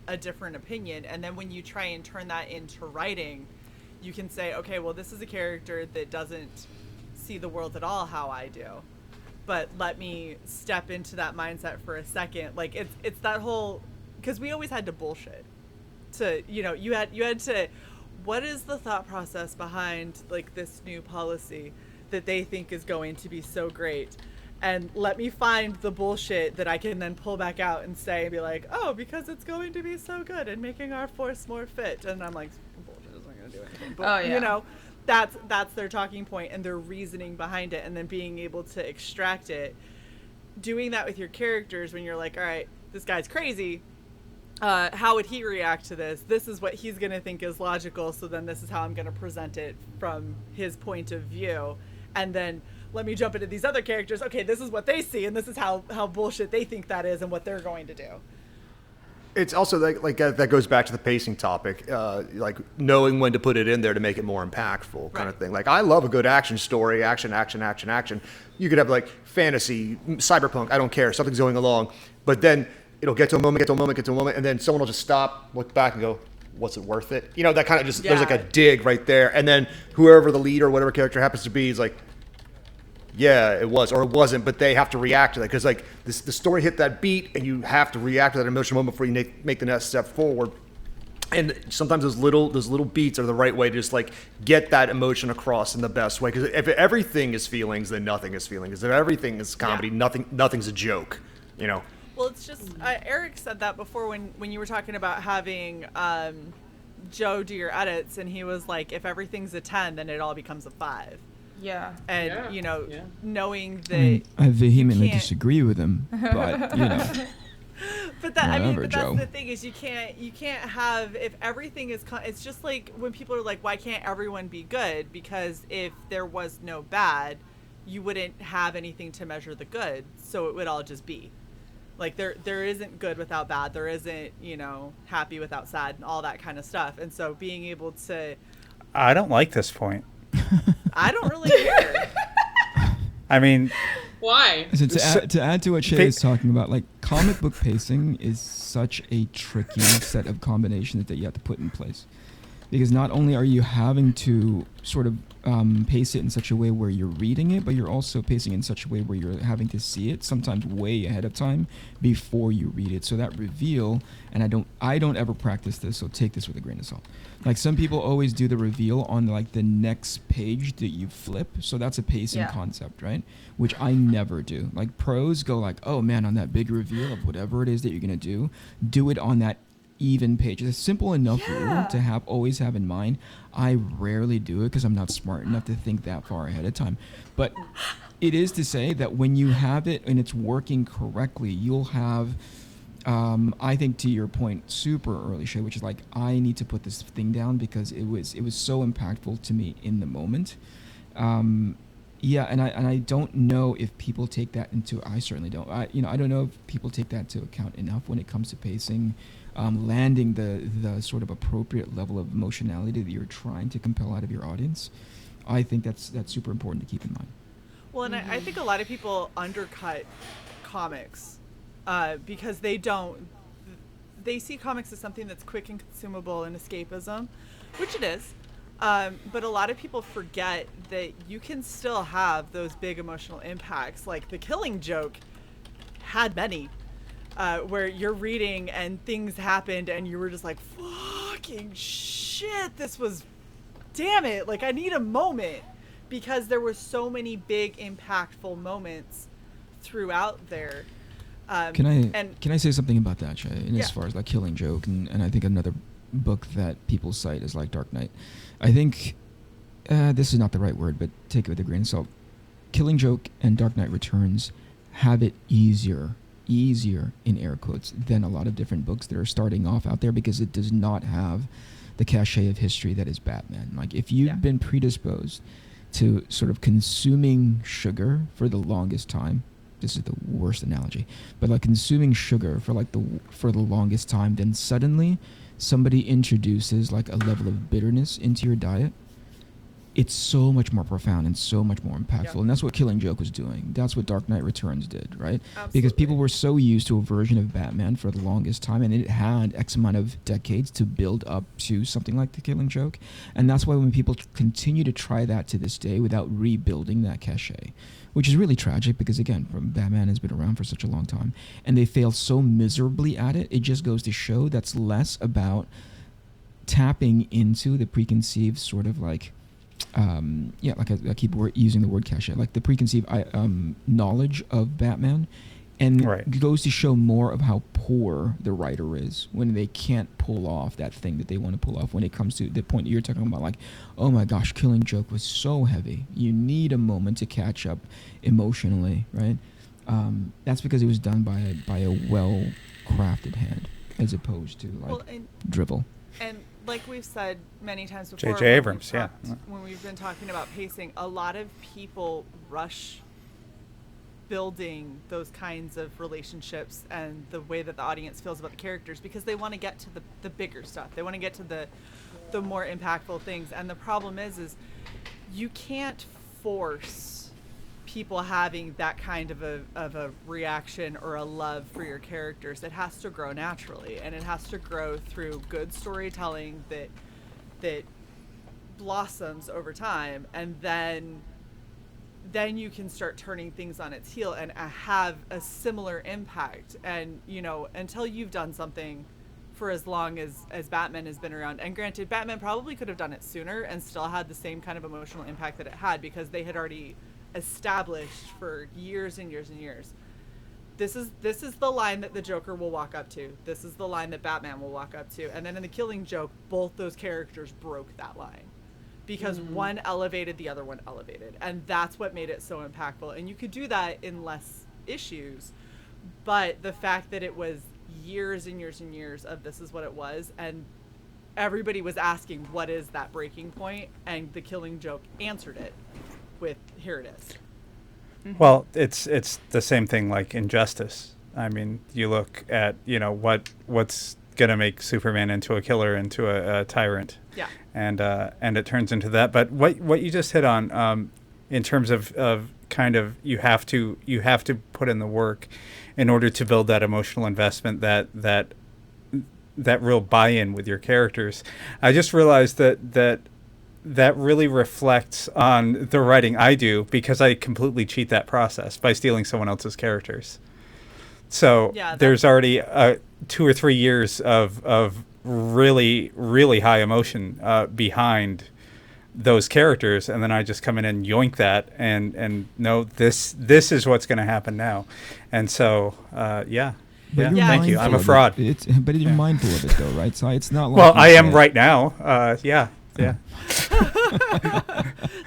S1: a different opinion, and then when you try and turn that into writing, you can say, okay, well, this is a character that doesn't see the world at all how I do, but let me step into that mindset for a second. Like it's that whole, because we always had to bullshit. You had to, what is the thought process behind like this new policy that they think is going to be so great? And let me find the bullshit that I can then pull back out and say and be like, oh, because it's going to be so good and making our force more fit. And I'm like, bullshit isn't going to do anything. But, that's their talking point and their reasoning behind it, and then being able to extract it. Doing that with your characters when you're like, all right, this guy's crazy. How would he react to this? This is what he's going to think is logical, so then this is how I'm going to present it from his point of view. And then let me jump into these other characters. Okay, this is what they see, and this is how bullshit they think that is and what they're going to do.
S2: It's also like that goes back to the pacing topic, like knowing when to put it in there to make it more impactful kind of thing. Like I love a good action story, action. You could have like fantasy, cyberpunk, I don't care, something's going along, but then it'll get to a moment, and then someone will just stop, look back and go, was it worth it? That kind of just, there's like a dig right there. And then whoever the lead or whatever character happens to be is like, yeah, it was, or it wasn't, but they have to react to that. Because like the story hit that beat and you have to react to that emotional moment before you make the next step forward. And sometimes those little beats are the right way to just like get that emotion across in the best way. Because if everything is feelings, then nothing is feelings. If everything is comedy, nothing's a joke,
S1: Well, it's just Eric said that before when you were talking about having Joe do your edits, and he was like, if everything's a 10, then it all becomes a 5.
S5: Yeah.
S1: And knowing that
S4: I vehemently disagree with him, but
S1: But that
S4: whatever,
S1: that's
S4: Joe.
S1: the thing is you can't have, if everything is it's just like when people are like, why can't everyone be good? Because if there was no bad, you wouldn't have anything to measure the good, so it would all just be. Like there isn't good without bad. There isn't, happy without sad and all that kind of stuff. And so being able to,
S3: I don't like this point.
S1: I don't really care.
S3: I mean,
S6: why?
S4: So to add to what Shae is talking about, like comic book pacing is such a tricky set of combinations that you have to put in place. Because not only are you having to sort of pace it in such a way where you're reading it, but you're also pacing it in such a way where you're having to see it sometimes way ahead of time before you read it. So that reveal, and I don't ever practice this, so take this with a grain of salt. Like some people always do the reveal on like the next page that you flip, so that's a pacing concept, right? Which I never do. Like Prose go like, oh man, on that big reveal of whatever it is that you're gonna do it on that even page. It's a simple enough rule to always have in mind. I rarely do it because I'm not smart enough to think that far ahead of time. But it is to say that when you have it and it's working correctly, you'll have, I think to your point, super early, Shae, which is like, I need to put this thing down because it was so impactful to me in the moment. Yeah, and I don't know if people take that into. I certainly don't. I don't know if people take that into account enough when it comes to pacing. Landing the sort of appropriate level of emotionality that you're trying to compel out of your audience. I think that's super important to keep in mind.
S1: Well, and I think a lot of people undercut comics because they see comics as something that's quick and consumable and escapism, which it is. But a lot of people forget that you can still have those big emotional impacts. Like The Killing Joke had many. Where you're reading and things happened and you were just like, fucking shit, damn it, like I need a moment, because there were so many big impactful moments throughout there.
S4: Can I say something about that, Shae? And
S1: Yeah.
S4: as far as like Killing Joke, and I think another book that people cite is like Dark Knight. I think this is not the right word, but take it with a grain of salt. Killing Joke and Dark Knight Returns have it easier in air quotes than a lot of different books that are starting off out there, because it does not have the cachet of history that is Batman. Like if you've been predisposed to sort of consuming sugar for the longest time, this is the worst analogy, but like consuming sugar for the longest time, then suddenly somebody introduces like a level of bitterness into your diet. It's so much more profound and so much more impactful.
S1: Yep.
S4: And that's what Killing Joke was doing. That's what Dark Knight Returns did, right?
S1: Absolutely.
S4: Because people were so used to a version of Batman for the longest time, and it had X amount of decades to build up to something like the Killing Joke. And that's why when people continue to try that to this day without rebuilding that cachet, which is really tragic because, again, Batman has been around for such a long time, and they fail so miserably at it, it just goes to show that's less about tapping into the preconceived sort of like, like I keep using the word cachet, like the preconceived knowledge of Batman, and it goes to show more of how poor the writer is when they can't pull off that thing that they want to pull off when it comes to the point that you're talking about, like, oh my gosh, Killing Joke was so heavy. You need a moment to catch up emotionally, right? That's because it was done by a well-crafted hand as opposed to like drivel.
S1: And like we've said many times before,
S3: J.J. Abrams,
S1: when we've been talking about pacing, a lot of people rush building those kinds of relationships and the way that the audience feels about the characters because they want to get to the bigger stuff. They want to get to the more impactful things. And the problem is you can't force people having that kind of a reaction or a love for your characters. It has to grow naturally, and it has to grow through good storytelling that blossoms over time, and then you can start turning things on its heel and have a similar impact. And until you've done something for as long as Batman has been around, and granted, Batman probably could have done it sooner and still had the same kind of emotional impact that it had because they had already established for years and years and years. This is the line that the Joker will walk up to. This is the line that Batman will walk up to. And then in the Killing Joke, both those characters broke that line because one elevated, the other one elevated. And that's what made it so impactful. And you could do that in less issues, but the fact that it was years and years and years of this is what it was, and everybody was asking, what is that breaking point? And the Killing Joke answered it with, here it is.
S3: Well, it's the same thing like Injustice. I mean, you look at what's gonna make Superman into a killer, into a tyrant, and it turns into that. But what you just hit on, in terms of kind of you have to put in the work in order to build that emotional investment, that real buy-in with your characters. I just realized that really reflects on the writing I do because I completely cheat that process by stealing someone else's characters. So there's already 2 or 3 years of really, really high emotion behind those characters, and then I just come in and yoink that and know this is what's going to happen now. And so, thank you. I'm a fraud.
S4: But you're mindful of it, though, right? So it's not like...
S3: Well, I am right now. Yeah.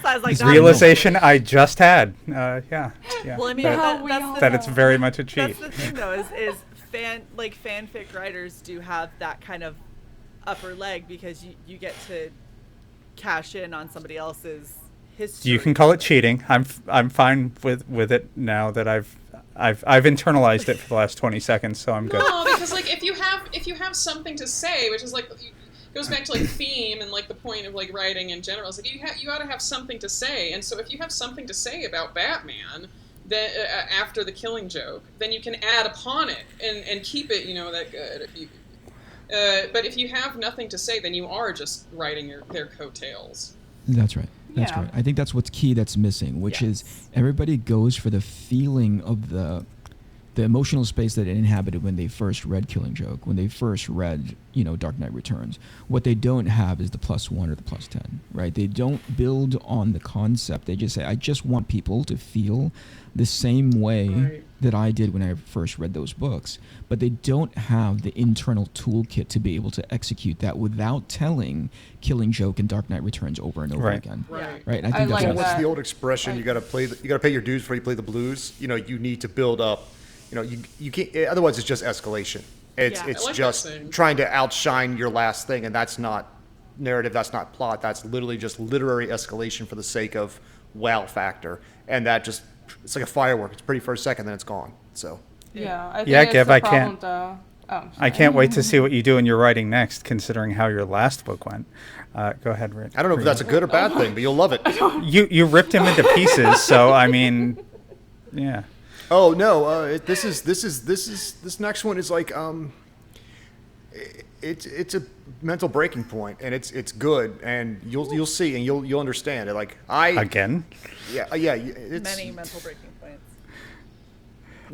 S1: Like
S3: realization I just had.
S1: Well, I mean,
S3: that it's very much a cheat.
S1: That's the thing, though, is fanfic writers do have that kind of upper leg because you get to cash in on somebody else's history.
S3: You can call it cheating. I'm fine with it now that I've internalized it for the last 20 seconds, so I'm good.
S6: No, because like if you have something to say, which is like goes back to like theme and like the point of like writing in general. It's like you ought to have something to say, and so if you have something to say about Batman, then after the Killing Joke, then you can add upon it and keep it that good. But if you have nothing to say, then you are just writing their coattails.
S4: That's right. That's right. I think that's what's key that's missing, which is everybody goes for the feeling of the the emotional space that it inhabited when they first read Killing Joke, when they first read, Dark Knight Returns. What they don't have is the +1 or the +10, right? They don't build on the concept. They just say, I just want people to feel the same way that I did when I first read those books. But they don't have the internal toolkit to be able to execute that without telling Killing Joke and Dark Knight Returns over and over again.
S6: Right.
S4: Right.
S5: I like that.
S2: What's the old expression? You got to pay your dues before you play the blues. You need to build up. You can't. Otherwise, it's just escalation. It's
S6: like
S2: just trying to outshine your last thing, and that's not narrative. That's not plot. That's literally just literary escalation for the sake of wow factor, and that just it's like a firework. It's pretty for a second, then it's gone. So
S5: I think
S3: Gib,
S5: I can't.
S3: I can't wait to see what you do in your writing next, considering how your last book went. Go ahead, Renie.
S2: I don't know if that's a good or bad thing, but you'll love it.
S3: You ripped him into pieces, so I mean, yeah.
S2: Oh no! This next one is like it's a mental breaking point, and it's good, and you'll see, and you'll understand it. Like
S3: Again.
S2: Yeah. It's,
S1: Many mental breaking points.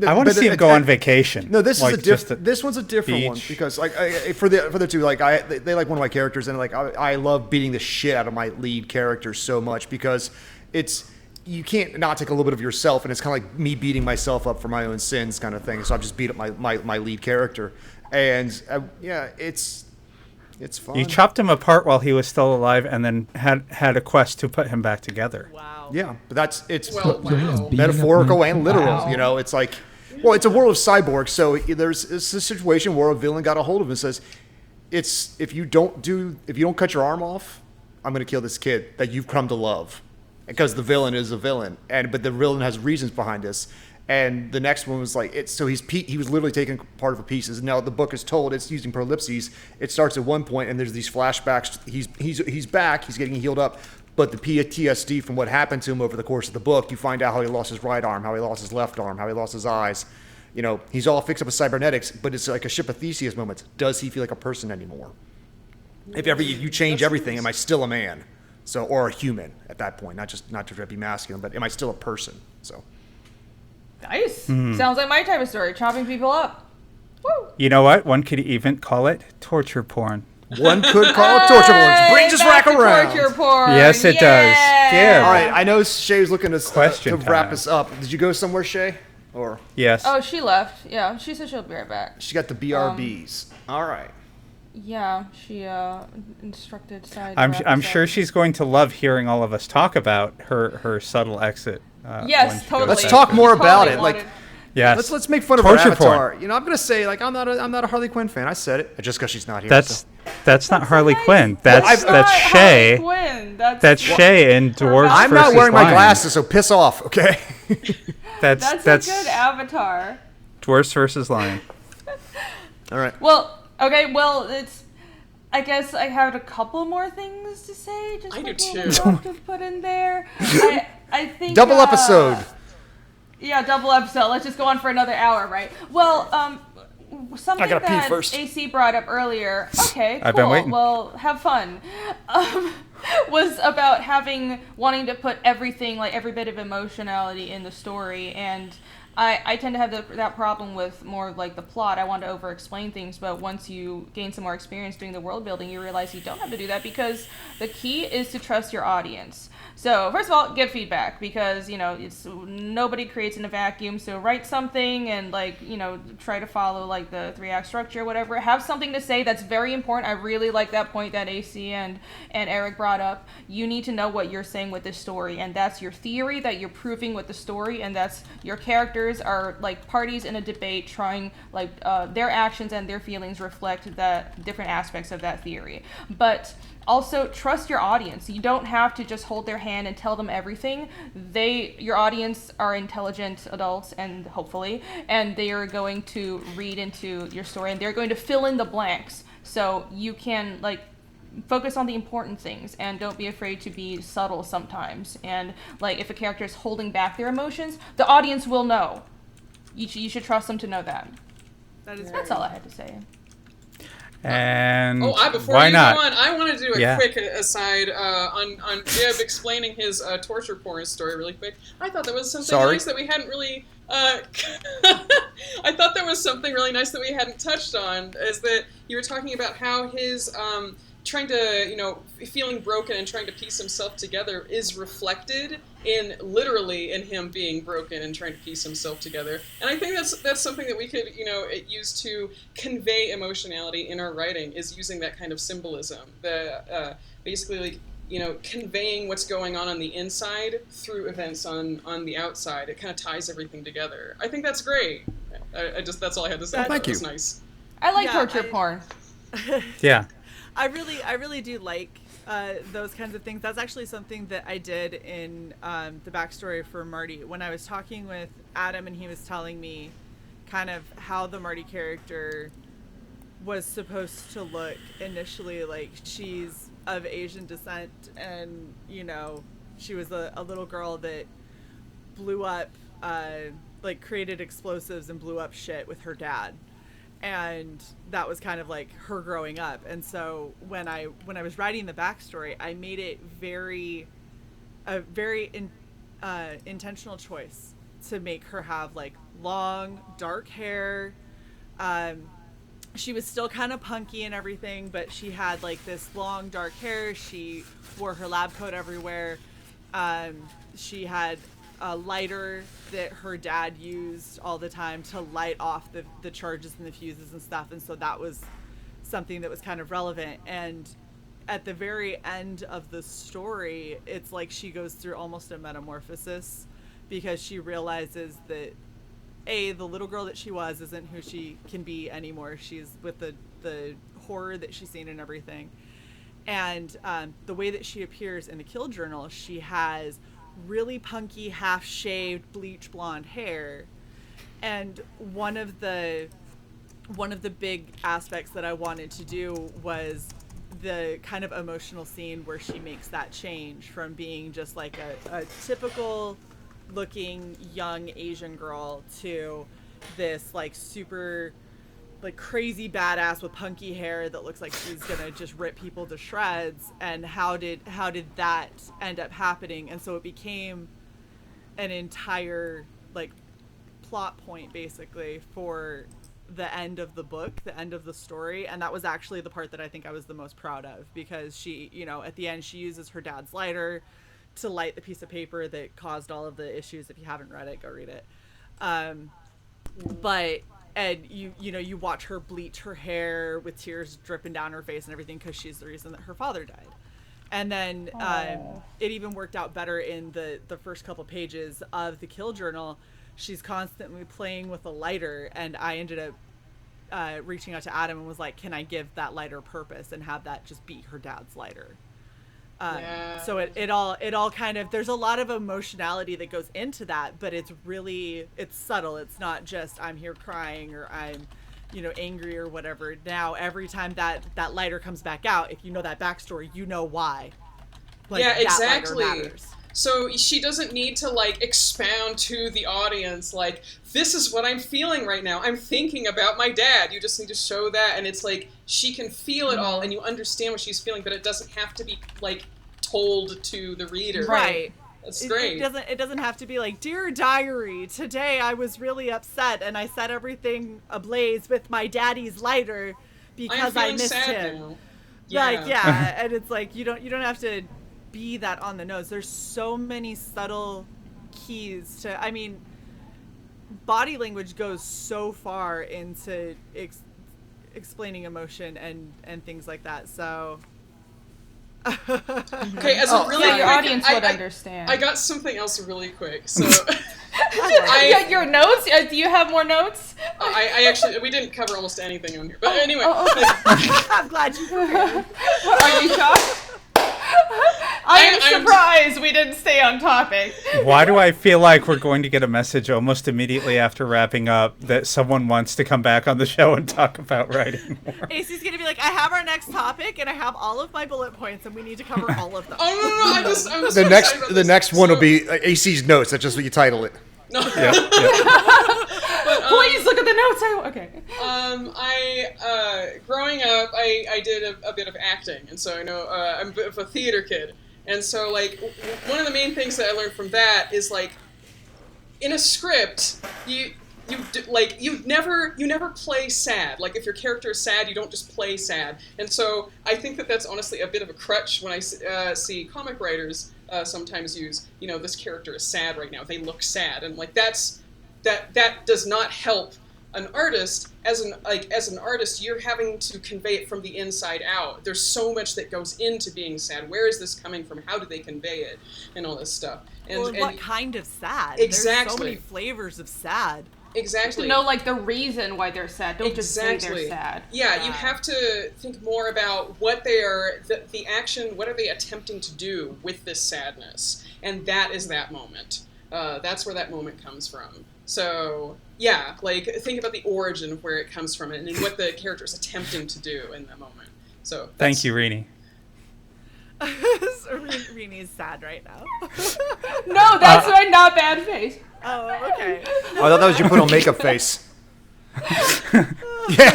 S3: I want to see him go on vacation.
S2: No, this
S3: like,
S2: is this one's a different one
S3: beach.
S2: because like for the two, like they like one of my characters, and like I love beating the shit out of my lead character so much because you can't not take a little bit of yourself, and it's kind of like me beating myself up for my own sins kind of thing. So I just beat up my lead character, and it's fun.
S3: You chopped him apart while he was still alive, and then had a quest to put him back together.
S1: Wow.
S2: Yeah, but it's
S6: wow.
S2: metaphorical and literal. It's like, well, it's a world of cyborgs, so it's a situation where a villain got a hold of him and says, if you don't cut your arm off, I'm going to kill this kid that you've come to love. Because the villain is a villain, but the villain has reasons behind this. And the next one was like he was literally taking part of a pieces. Now the book is told it's using prolipses. It starts at one point, and there's these flashbacks. He's back. He's getting healed up, but the PTSD from what happened to him over the course of the book, you find out how he lost his right arm, how he lost his left arm, how he lost his eyes. He's all fixed up with cybernetics, but it's like a Ship of Theseus moment. Does he feel like a person anymore? If ever you change everything, am I still a man? So, or a human at that point, not to be masculine, but am I still a person? So,
S5: Nice. Sounds like my type of story. Chopping people up. Woo.
S3: You know what? One could even call it torture porn.
S2: one could call it torture porn. Bring this rack around.
S5: Torture porn.
S3: Yes, it does. Gib.
S2: All right, I know Shae's looking to wrap
S3: time.
S2: us up. Did you go somewhere, Shae? Or
S3: Yes.
S5: Oh, she left. Yeah, she said she'll be right back.
S2: she got the BRBs. All right.
S5: Yeah, she instructed side.
S3: I'm sure she's going to love hearing all of us talk about her subtle exit.
S5: Yes,
S3: when she
S5: totally.
S3: goes
S2: Let's
S3: back
S2: talk
S3: to-
S2: more about
S5: Totally
S2: it.
S5: wanted-
S2: Like,
S3: Yes.
S2: let's make fun of her
S3: Torture
S2: avatar.
S3: porn.
S2: I'm gonna say like I'm not a Harley Quinn fan. I said it just because she's not here.
S3: That's not Harley
S5: nice.
S3: Quinn.
S2: Well,
S3: That's
S5: Not
S3: Shae.
S5: Harley Quinn.
S3: That's Shae in Dwarves
S2: I'm not
S3: versus
S2: wearing my
S3: Lions.
S2: glasses, so piss off, okay?
S5: That's a good avatar.
S3: Dwarves versus Lion.
S2: All right.
S5: Well, okay. Well, I guess I have a couple more things to say. Just
S6: I
S5: like
S6: do
S5: little
S6: too.
S5: stuff to put in there. I think
S2: Double episode.
S5: Yeah, double episode. Let's just go on for another hour, right? Well, something
S2: I gotta pee
S5: that
S2: first.
S5: AC brought up earlier. Okay,
S3: I've
S5: cool.
S3: been waiting.
S5: Well, have fun. Was about wanting to put everything, like every bit of emotionality in the story, and I tend to have that problem with more like the plot. I want to over-explain things, but once you gain some more experience doing the world building, you realize you don't have to do that because the key is to trust your audience. So first of all, get feedback because it's nobody creates in a vacuum. So write something and try to follow like the 3-act structure, whatever. Have something to say that's very important. I really like that point that AC and Eric brought up. You need to know what you're saying with this story, and that's your theory that you're proving with the story, and that's your characters are like parties in a debate trying their actions and their feelings reflect that different aspects of that theory. But also trust your audience. You don't have to just hold their hand and tell them everything. Your audience are intelligent adults, and hopefully, and they are going to read into your story and they're going to fill in the blanks. So you can focus on the important things and don't be afraid to be subtle sometimes. And if a character is holding back their emotions, the audience will know. You should trust them to know that. That's all I had to say.
S3: And
S6: before
S3: why
S6: you
S3: not?
S6: go on, I want to do a
S3: Yeah.
S6: quick aside on Gib explaining his torture porn story really quick. I thought that was something nice that we hadn't really I thought there was something really nice that we hadn't touched on, is that you were talking about how his trying to, feeling broken and trying to piece himself together is reflected literally in him being broken and trying to piece himself together. And I think that's something that we could, use to convey emotionality in our writing, is using that kind of symbolism. Basically, conveying what's going on the inside through events on the outside. It kind of ties everything together. I think that's great. That's all I had to say.
S2: Thank you.
S6: That was nice.
S5: I like torture porn.
S3: Yeah.
S1: I really do like those kinds of things. That's actually something that I did in the backstory for Marty. When I was talking with Adam and he was telling me kind of how the Marty character was supposed to look initially, like she's of Asian descent and, she was a little girl that blew up, created explosives and blew up shit with her dad. And that was kind of like her growing up. And so when I was writing the backstory, I made it a very intentional choice to make her have like long dark hair. She was still kind of punky and everything, but she had like this long dark hair. She wore her lab coat everywhere. She had a lighter that her dad used all the time to light off the charges and the fuses and stuff. And so that was something that was kind of relevant. And at the very end of the story, it's like she goes through almost a metamorphosis because she realizes that the little girl that she was isn't who she can be anymore. She's with the horror that she's seen and everything. And the way that she appears in the Kill Journal, she has really punky, half-shaved, bleach blonde hair. And one of the big aspects that I wanted to do was the kind of emotional scene where she makes that change from being just like a typical looking young Asian girl to this like super like crazy badass with punky hair that looks like she's gonna just rip people to shreds. And how did that end up happening? And so it became an entire like plot point basically for the end of the book, the end of the story. And that was actually the part that I think I was the most proud of, because she, at the end she uses her dad's lighter to light the piece of paper that caused all of the issues. If you haven't read it, go read it. And you watch her bleach her hair with tears dripping down her face and everything because she's the reason that her father died. And then it even worked out better in the first couple pages of the Kill Journal. She's constantly playing with a lighter, and I ended up reaching out to Adam and was like, can I give that lighter purpose and have that just be her dad's lighter? So it all kind of, there's a lot of emotionality that goes into that, but it's subtle. It's not just I'm here crying or I'm, angry or whatever. Now, every time that lighter comes back out, if you know that backstory, you know why. Like,
S6: yeah, exactly.
S1: That lighter matters.
S6: So she doesn't need to like expound to the audience like, this is what I'm feeling right now. I'm thinking about my dad. You just need to show that, and it's like she can feel it all and you understand what she's feeling, but it doesn't have to be like told to the reader.
S1: Right.
S6: That's great.
S1: It doesn't have to be like, dear diary, today I was really upset and I set everything ablaze with my daddy's lighter because I missed him.
S6: Yeah.
S1: Like, yeah, and it's like you don't have to be that on the nose. There's so many subtle keys to, I mean, body language goes so far into explaining emotion and things like that. So
S6: okay, as a really
S5: your
S6: quick,
S5: audience would understand.
S6: I got something else really quick. So
S5: your notes? Do you have more notes?
S6: I actually, we didn't cover almost anything on here, but anyway.
S1: I'm glad you prepared.
S5: Are you shocked? I'm surprised we didn't stay on topic.
S3: Why do I feel like we're going to get a message almost immediately after wrapping up that someone wants to come back on the show and talk about writing more?
S1: AC's going to be like, I have our next topic and I have all of my bullet points and we need to cover all of them.
S6: Oh, no, I'm just
S2: the next one will be AC's notes. That's just what you title it.
S6: No.
S3: Yep.
S6: But,
S5: please look at the notes. Okay.
S6: Growing up, I did a bit of acting, and so I know I'm a bit of a theater kid. And so, like, one of the main things that I learned from that is, like, in a script, you never play sad. Like, if your character is sad, you don't just play sad. And so I think that that's honestly a bit of a crutch when I see comic writers sometimes use, this character is sad right now. They look sad, and like that does not help an artist. As an artist, you're having to convey it from the inside out. There's so much that goes into being sad. Where is this coming from? How do they convey it? And all this stuff. And
S1: what kind of sad?
S6: Exactly.
S1: There's so many flavors of sad.
S6: Exactly.
S5: To know, like, the reason why they're sad. Don't just say they're sad.
S6: Yeah, you have to think more about what they are, the action, what are they attempting to do with this sadness? And that is that moment. That's where that moment comes from. So, yeah, like, think about the origin of where it comes from and what the character is attempting to do in that moment. So,
S3: thank you, Renie.
S1: So Renie is sad right now.
S5: No, that's my not bad face.
S1: Oh, okay.
S2: I thought that was you put on makeup face. Yeah.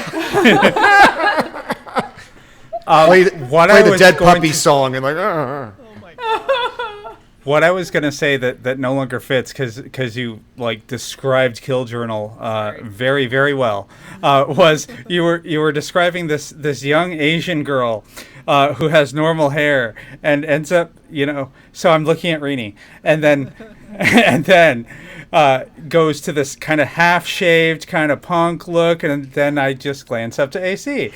S2: Play the Dead Puppy song and like.
S1: Oh my god.
S3: What I was gonna say that no longer fits because you like described Kill Journal very, very well was you were describing this young Asian girl who has normal hair and ends up so I'm looking at Renie and then goes to this kind of half shaved kind of punk look and then I just glance up to AC.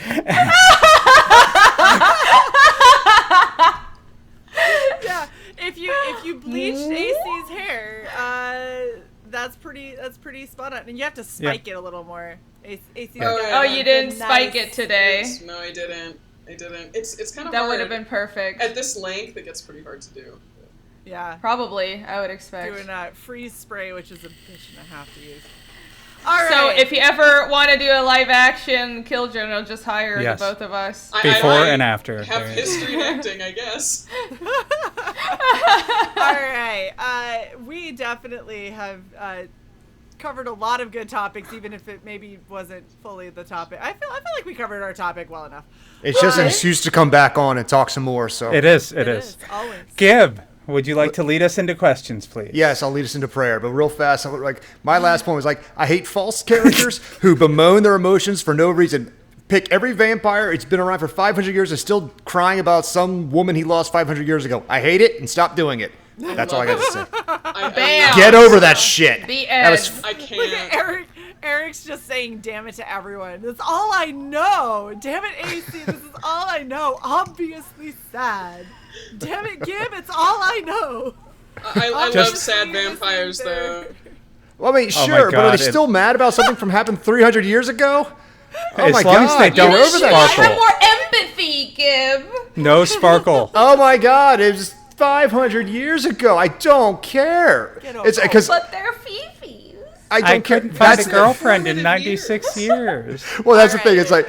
S1: Yeah, if you bleached AC's hair, that's pretty spot on, and you have to spike it a little more. AC's
S5: you didn't spike it today.
S6: No, I didn't. It's kind of
S5: that
S6: hard.
S5: would have been perfect.
S6: At this length, it gets pretty hard to do.
S1: Yeah,
S5: probably. I would expect
S1: doing freeze spray, which is a bitch and a half to use.
S5: All right. So if you ever want to do a live action Kill Journal, just hire the both of us.
S3: Before and after.
S6: Have history in acting, I guess.
S1: All right. We definitely have covered a lot of good topics, even if it maybe wasn't fully the topic. I feel like we covered our topic well enough.
S2: It's just an excuse to come back on and talk some more. So
S3: it is.
S1: Always.
S3: Gib, would you like to lead us into questions, please?
S2: Yes, I'll lead us into prayer, but real fast. My last point was I hate false characters who bemoan their emotions for no reason. Pick every vampire. It's been around for 500 years and still crying about some woman he lost 500 years ago. I hate it and stop doing it. That's all I got to say.
S5: Bam.
S2: Get over that shit.
S5: The end.
S6: I can't.
S1: Look at Eric's just saying "damn it" to everyone. That's all I know. Damn it, AC. This is all I know. Obviously sad. Damn it, Gib. It's all I know.
S6: I love sad vampires, though.
S2: Well, I mean, sure, but are they still mad about something from happened 300 years ago? Oh my God!
S3: As they don't sparkle.
S5: Have more empathy, Gib.
S3: No sparkle.
S2: Oh my God! It was 500 years ago. I don't care. It's because
S5: but they're fifis.
S3: I couldn't find a girlfriend in 96 years.
S2: Well, that's the thing. It's like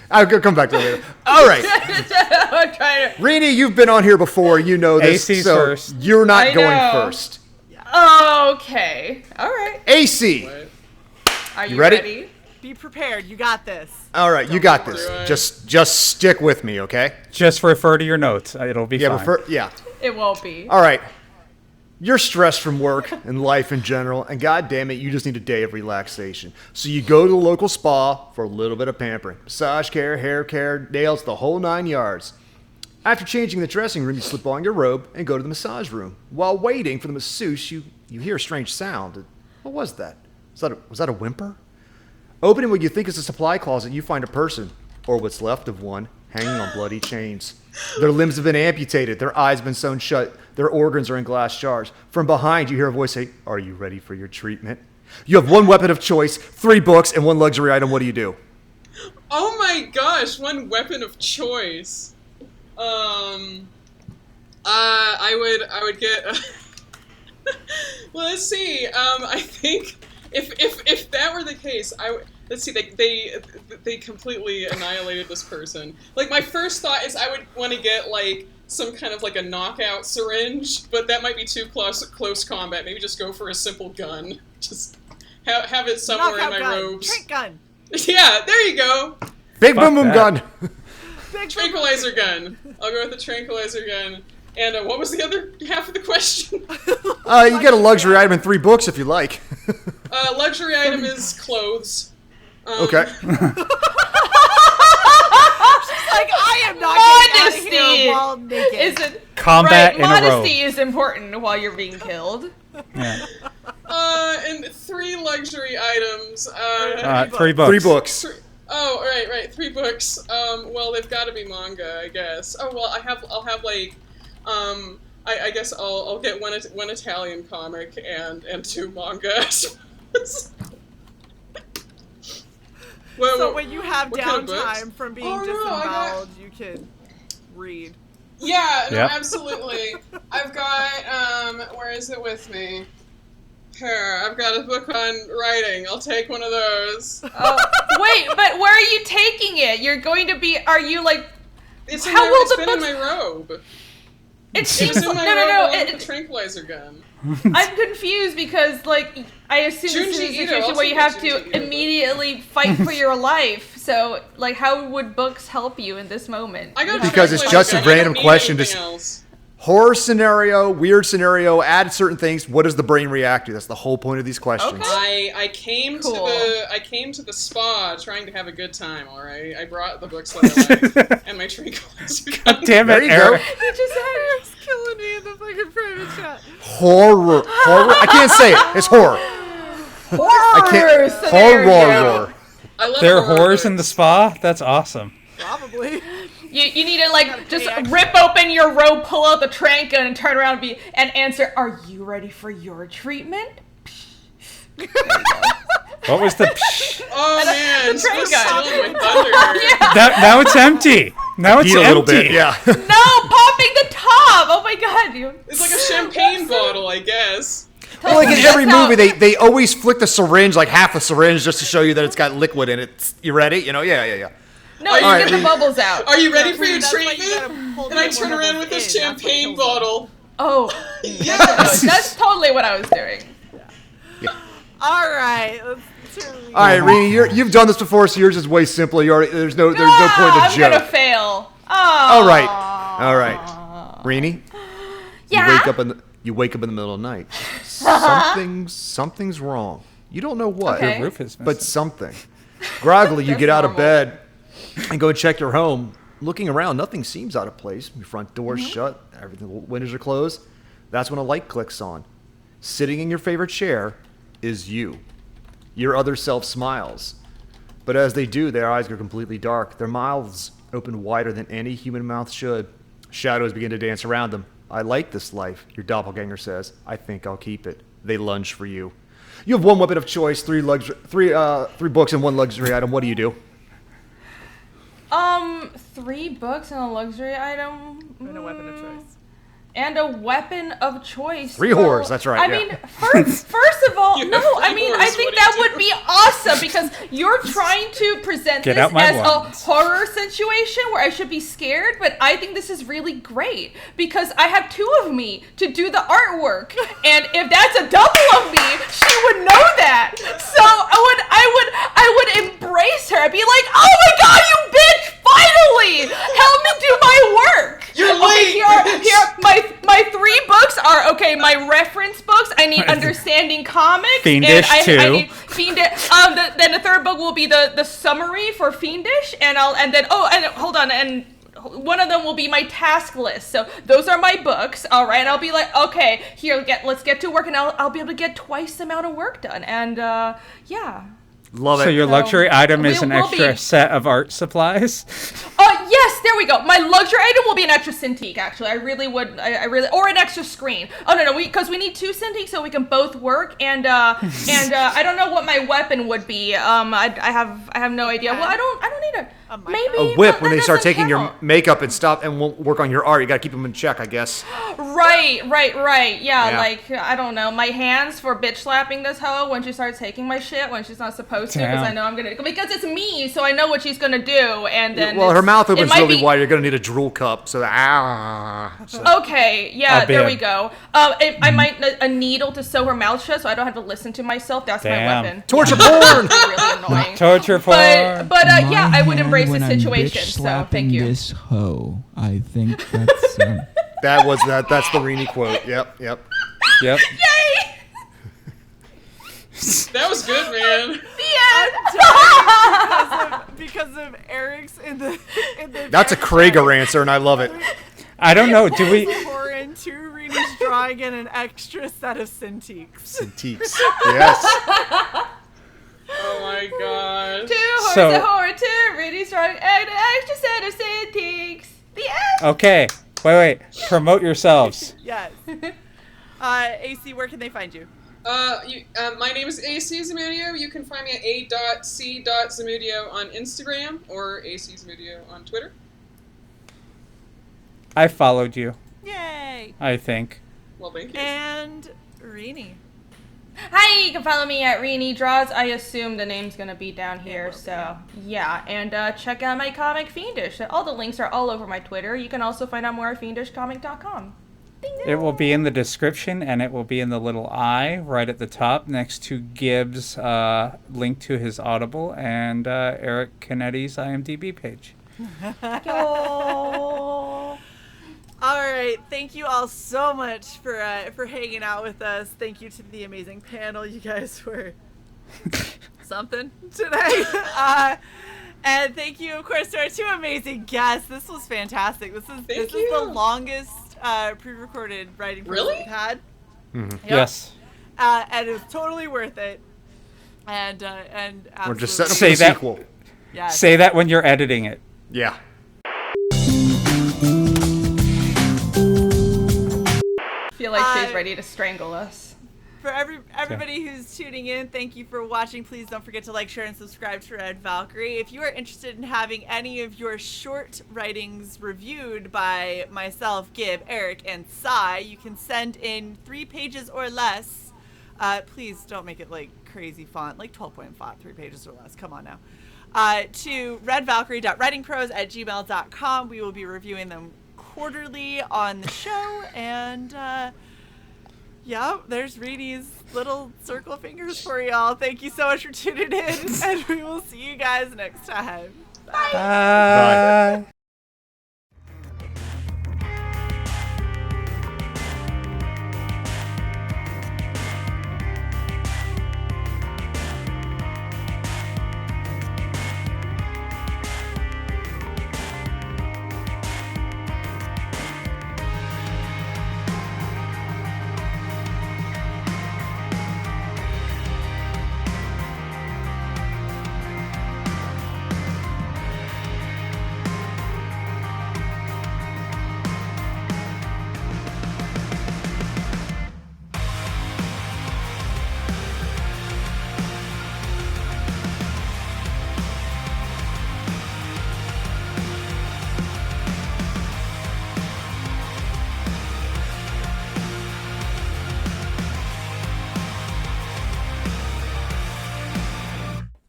S2: I'll come back to it later. All right. Renie, you've been on here before. You know this.
S3: AC's
S2: so
S3: first.
S2: You're not going first.
S5: Okay. All right.
S2: AC.
S5: Are you
S2: ready?
S1: Be prepared. You got this.
S2: All right, you got this. Just stick with me, okay?
S3: Just refer to your notes. It'll be fine.
S5: It won't be.
S2: All right. You're stressed from work and life in general, and God damn it, you just need a day of relaxation. So you go to the local spa for a little bit of pampering. Massage care, hair care, nails, the whole 9 yards. After changing the dressing room, you slip on your robe and go to the massage room. While waiting for the masseuse, you hear a strange sound. What was that? Was that a whimper? Opening what you think is a supply closet, you find a person, or what's left of one, hanging on bloody chains. Their limbs have been amputated, their eyes have been sewn shut, their organs are in glass jars. From behind, you hear a voice say, "Are you ready for your treatment?" You have one weapon of choice, 3 books, and 1 luxury item. What do?
S6: Oh my gosh, 1 weapon of choice. I would get. Well, let's see. I think if that were the case, let's see. They completely annihilated this person. Like, my first thought is I would want to get like some kind of like a knockout syringe, but that might be too close combat. Maybe just go for a simple gun. Just have it somewhere in my robes.
S1: Trank gun.
S6: Yeah, there you go.
S2: Big boom boom gun.
S6: Tranquilizer gun. I'll go with the tranquilizer gun. And what was the other half of the question?
S2: You get a luxury item in 3 books if you like.
S6: Luxury item is clothes.
S2: Okay.
S1: Like, I am not getting out of here while naked.
S5: Isn't
S3: Combat
S5: right,
S3: in a row.
S5: modesty is important while you're being killed.
S3: Yeah.
S6: And 3 luxury items.
S3: 3 books.
S2: 3 books.
S6: Oh, right, 3 books. Well, they've got to be manga, I guess. Oh, well, I'll have like, I guess I'll get one Italian comic and 2 manga.
S1: So when you have
S6: kind of
S1: downtime from being disemboweled, you can read.
S6: Yeah, no,
S3: Yep.
S6: absolutely. I've got, where is it with me? Here, I've got a book on writing. I'll take one of those.
S5: Oh, wait, but where are you taking it? You're going to be, are you like,
S6: It's
S5: How will
S6: it's
S5: the
S6: been in
S5: books-
S6: my robe.
S5: it
S6: It
S5: seems
S6: was in
S5: like,
S6: my
S5: no,
S6: robe along
S5: it,
S6: with the tranquilizer gun.
S5: I'm confused because, like, I assume this is a
S6: Junji Ito,
S5: situation
S6: I'll
S5: where you
S6: take
S5: have
S6: Junji
S5: to
S6: Ito.
S5: immediately fight for your life. So, like, how would books help you in this moment?
S6: I got
S2: Because it's
S6: tranquilizer
S2: just a
S6: gun. I don't
S2: random
S6: need
S2: question,
S6: anything
S2: just-
S6: else.
S2: Horror scenario, weird scenario, add certain things. What does the brain react to? That's the whole point of these questions.
S5: Okay.
S6: I came
S5: Cool.
S6: to the spa trying to have a good time. All right, I brought the books that I like and my tranquilizer gun.
S3: Damn
S2: There
S3: it,
S2: you go.
S3: Eric.
S1: You just had Eric's killing me in the fucking private chat.
S2: Horror. I can't say it. It's horror. I can't. Horror.
S6: I love
S3: There are
S6: horror
S3: whores in the
S6: books.
S3: spa? That's awesome.
S1: Probably.
S5: You need to, like, just
S1: pay
S5: rip open your robe, pull out the trank gun, and turn around and answer, "Are you ready for your treatment?"
S3: What was the psh?
S6: Oh man,
S5: the train
S6: it's
S5: gun.
S6: stealing my thunder.
S5: Yeah.
S3: Now it's empty. Now it's
S2: Beat a
S3: empty.
S2: little bit. Yeah.
S5: No, popping the top. Oh my god, you.
S6: It's like a champagne bottle, I guess.
S2: Well, like in
S5: That's
S2: every
S5: how-
S2: movie, they always flick the syringe, like half a syringe, just to show you that it's got liquid in it. You ready? You know? Yeah.
S5: No,
S6: Are
S5: you
S6: you
S5: get the
S2: ready?
S5: bubbles out.
S6: Are you ready for your
S1: That's why you gotta
S6: treatment?
S1: pull
S6: And I
S1: the
S6: turn
S1: more
S6: around with this
S1: bubbles in, that's what
S6: champagne
S1: kills them.
S6: bottle.
S5: Oh,
S6: Yes.
S5: that's totally what I was doing.
S1: All right. Let's
S2: All right, Renie, you've done this before, so yours is way simpler. There's no point in the
S5: I'm gonna
S2: joke.
S5: fail. Oh.
S2: All right. Renie,
S5: Yeah.
S2: you wake up in the middle of the night. Something's wrong. You don't know what,
S5: Okay.
S3: The roof is missing.
S2: but something. Groggily, you
S5: That's
S2: get out of
S5: normal.
S2: bed and go check your home. Looking around, nothing seems out of place. Your front door's shut, everything, windows are closed. That's when a light clicks on. Sitting in your favorite chair is you. Your other self smiles. But as they do, their eyes go completely dark. Their mouths open wider than any human mouth should. Shadows begin to dance around them. I like this life, your doppelganger says. I think I'll keep it. They lunge for you. You have one weapon of choice, three books and 1 luxury item. What do you do?
S5: 3 books and a luxury item.
S1: And a weapon of choice.
S5: And a weapon of choice.
S2: 3 whores, that's right,
S5: I
S2: yeah.
S5: mean, first of all,
S6: You
S5: no,
S6: have
S5: I
S6: 3
S5: mean,
S6: whores,
S5: I think
S6: what do you
S5: that would
S6: do?
S5: be awesome because you're trying to present
S3: Get
S5: this
S3: out my
S5: as
S3: ones.
S5: a horror situation where I should be scared, but I think this is really great because I have 2 of me to do the artwork, and if that's a double of me, she would know that. So I would embrace her. I'd be like, oh my god, you bitch! Finally, help me do my work.
S6: You're
S5: Okay,
S6: late,
S5: here, my 3 books are, okay, my reference books. I need Understanding Comics.
S3: Fiendish,
S5: and I
S3: too.
S5: need Fiendish. Then the 3rd book will be the summary for Fiendish, and hold on, and one of them will be my task list. So those are my books, all right? And I'll be like, okay, here, let's get to work, and I'll be able to get twice the amount of work done. And, yeah.
S2: Love it.
S3: So your luxury item is an
S5: we'll
S3: extra
S5: be-
S3: set of art supplies?
S5: Yes, there we go. My luxury item will be an extra Cintiq, actually. I really would, or an extra screen. Oh, no, because we need 2 Cintiqs so we can both work, and I don't know what my weapon would be. I have no idea. Well, I don't need a maybe
S2: a whip
S5: but
S2: when
S5: that
S2: they start
S5: doesn't
S2: taking your
S5: count.
S2: makeup and stop and won't work on your art. You gotta keep them in check, I guess.
S5: Right. Yeah,
S2: Yeah.
S5: like, I don't know, my hands for bitch slapping this hoe when she starts taking my shit when she's not supposed to, because
S3: Damn.
S5: I know I'm gonna, because it's me, so I know what she's gonna do, and then
S2: Well, her mouth
S5: it
S2: opens
S5: might
S2: really
S5: be-
S2: wide. You're gonna need a drool cup. So
S5: Okay, yeah, there we
S3: bib.
S5: go. I might a needle to sew her mouth shut, so I don't have to listen to myself. That's my
S3: Damn.
S5: weapon.
S2: torture porn.
S5: Really annoying.
S3: Torture porn.
S5: But yeah,
S4: My
S5: I would
S4: hand
S5: embrace the
S4: when I'm
S5: situation.
S4: bitch
S5: So
S4: slapping
S5: thank you.
S4: this hoe. I think that's
S2: That's the Renie quote. Yep.
S3: Yep.
S5: Yay!
S6: That was good, man.
S1: The end. because of Eric's in the
S2: That's a Krager answer, and I love it.
S3: I don't know. Do we?
S1: Horan, 2 Renie's drawing, and an extra set of Cintiqs.
S2: Cintiqs. Yes.
S6: Oh my god.
S5: 2 horse
S3: So-
S5: a horror, 2 really strong, and an extra set of Cintiqs. The end.
S3: Okay. Wait. Promote yourselves.
S1: Yes. AC, where can they find you?
S6: My name is AC Zamudio. You can find me at a.c.zamudio on Instagram or AC Zamudio on Twitter.
S3: I followed you,
S1: Yay!
S3: I think.
S6: Well, thank you.
S1: And Renie.
S5: Hi, you can follow me at Renie Draws. I assume the name's gonna be down here, so yeah. And check out my comic Fiendish. All the links are all over my Twitter. You can also find out more at fiendishcomic.com.
S3: It will be in the description, and it will be in the little I right at the top next to Gibbs' link to his Audible and Eric Canete's IMDb page.
S5: Yo.
S1: All right, thank you all so much for hanging out with us. Thank you to the amazing panel. You guys were something today. And thank you, of course, to our 2 amazing guests. This was fantastic. This is the longest pre-recorded writing process we've had.
S2: Mm-hmm.
S1: Yep.
S3: Yes.
S1: And it was totally worth it. And
S2: We're just
S1: absolutely-
S2: setting up for
S3: Say
S2: the
S3: that.
S2: sequel.
S1: Yes.
S3: Say that when you're editing it.
S2: Yeah.
S5: I feel like she's ready to strangle us.
S1: For everybody who's tuning in, thank you for watching. Please don't forget to like, share, and subscribe to Red Valkyrie. If you are interested in having any of your short writings reviewed by myself, Gib, Eric, and Sai, you can send in 3 pages or less. Please don't make it like crazy font, like 12-point font, 3 pages or less. Come on now. To redvalkyrie.writingpros@gmail.com. We will be reviewing them quarterly on the show, and yeah, there's Renie's little circle fingers for y'all. Thank you so much for tuning in, and we will see you guys next time. Bye.
S3: Bye.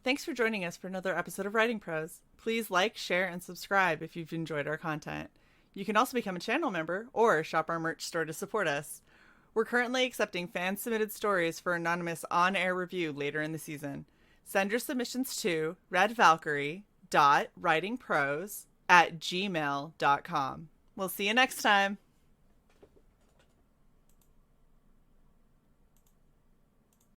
S1: Thanks for joining us for another episode of Writing Prose. Please like, share, and subscribe if you've enjoyed our content. You can also become a channel member or shop our merch store to support us. We're currently accepting fan-submitted stories for anonymous on-air review later in the season. Send your submissions to redvalkyrie.writingprose@gmail.com. We'll see you next time.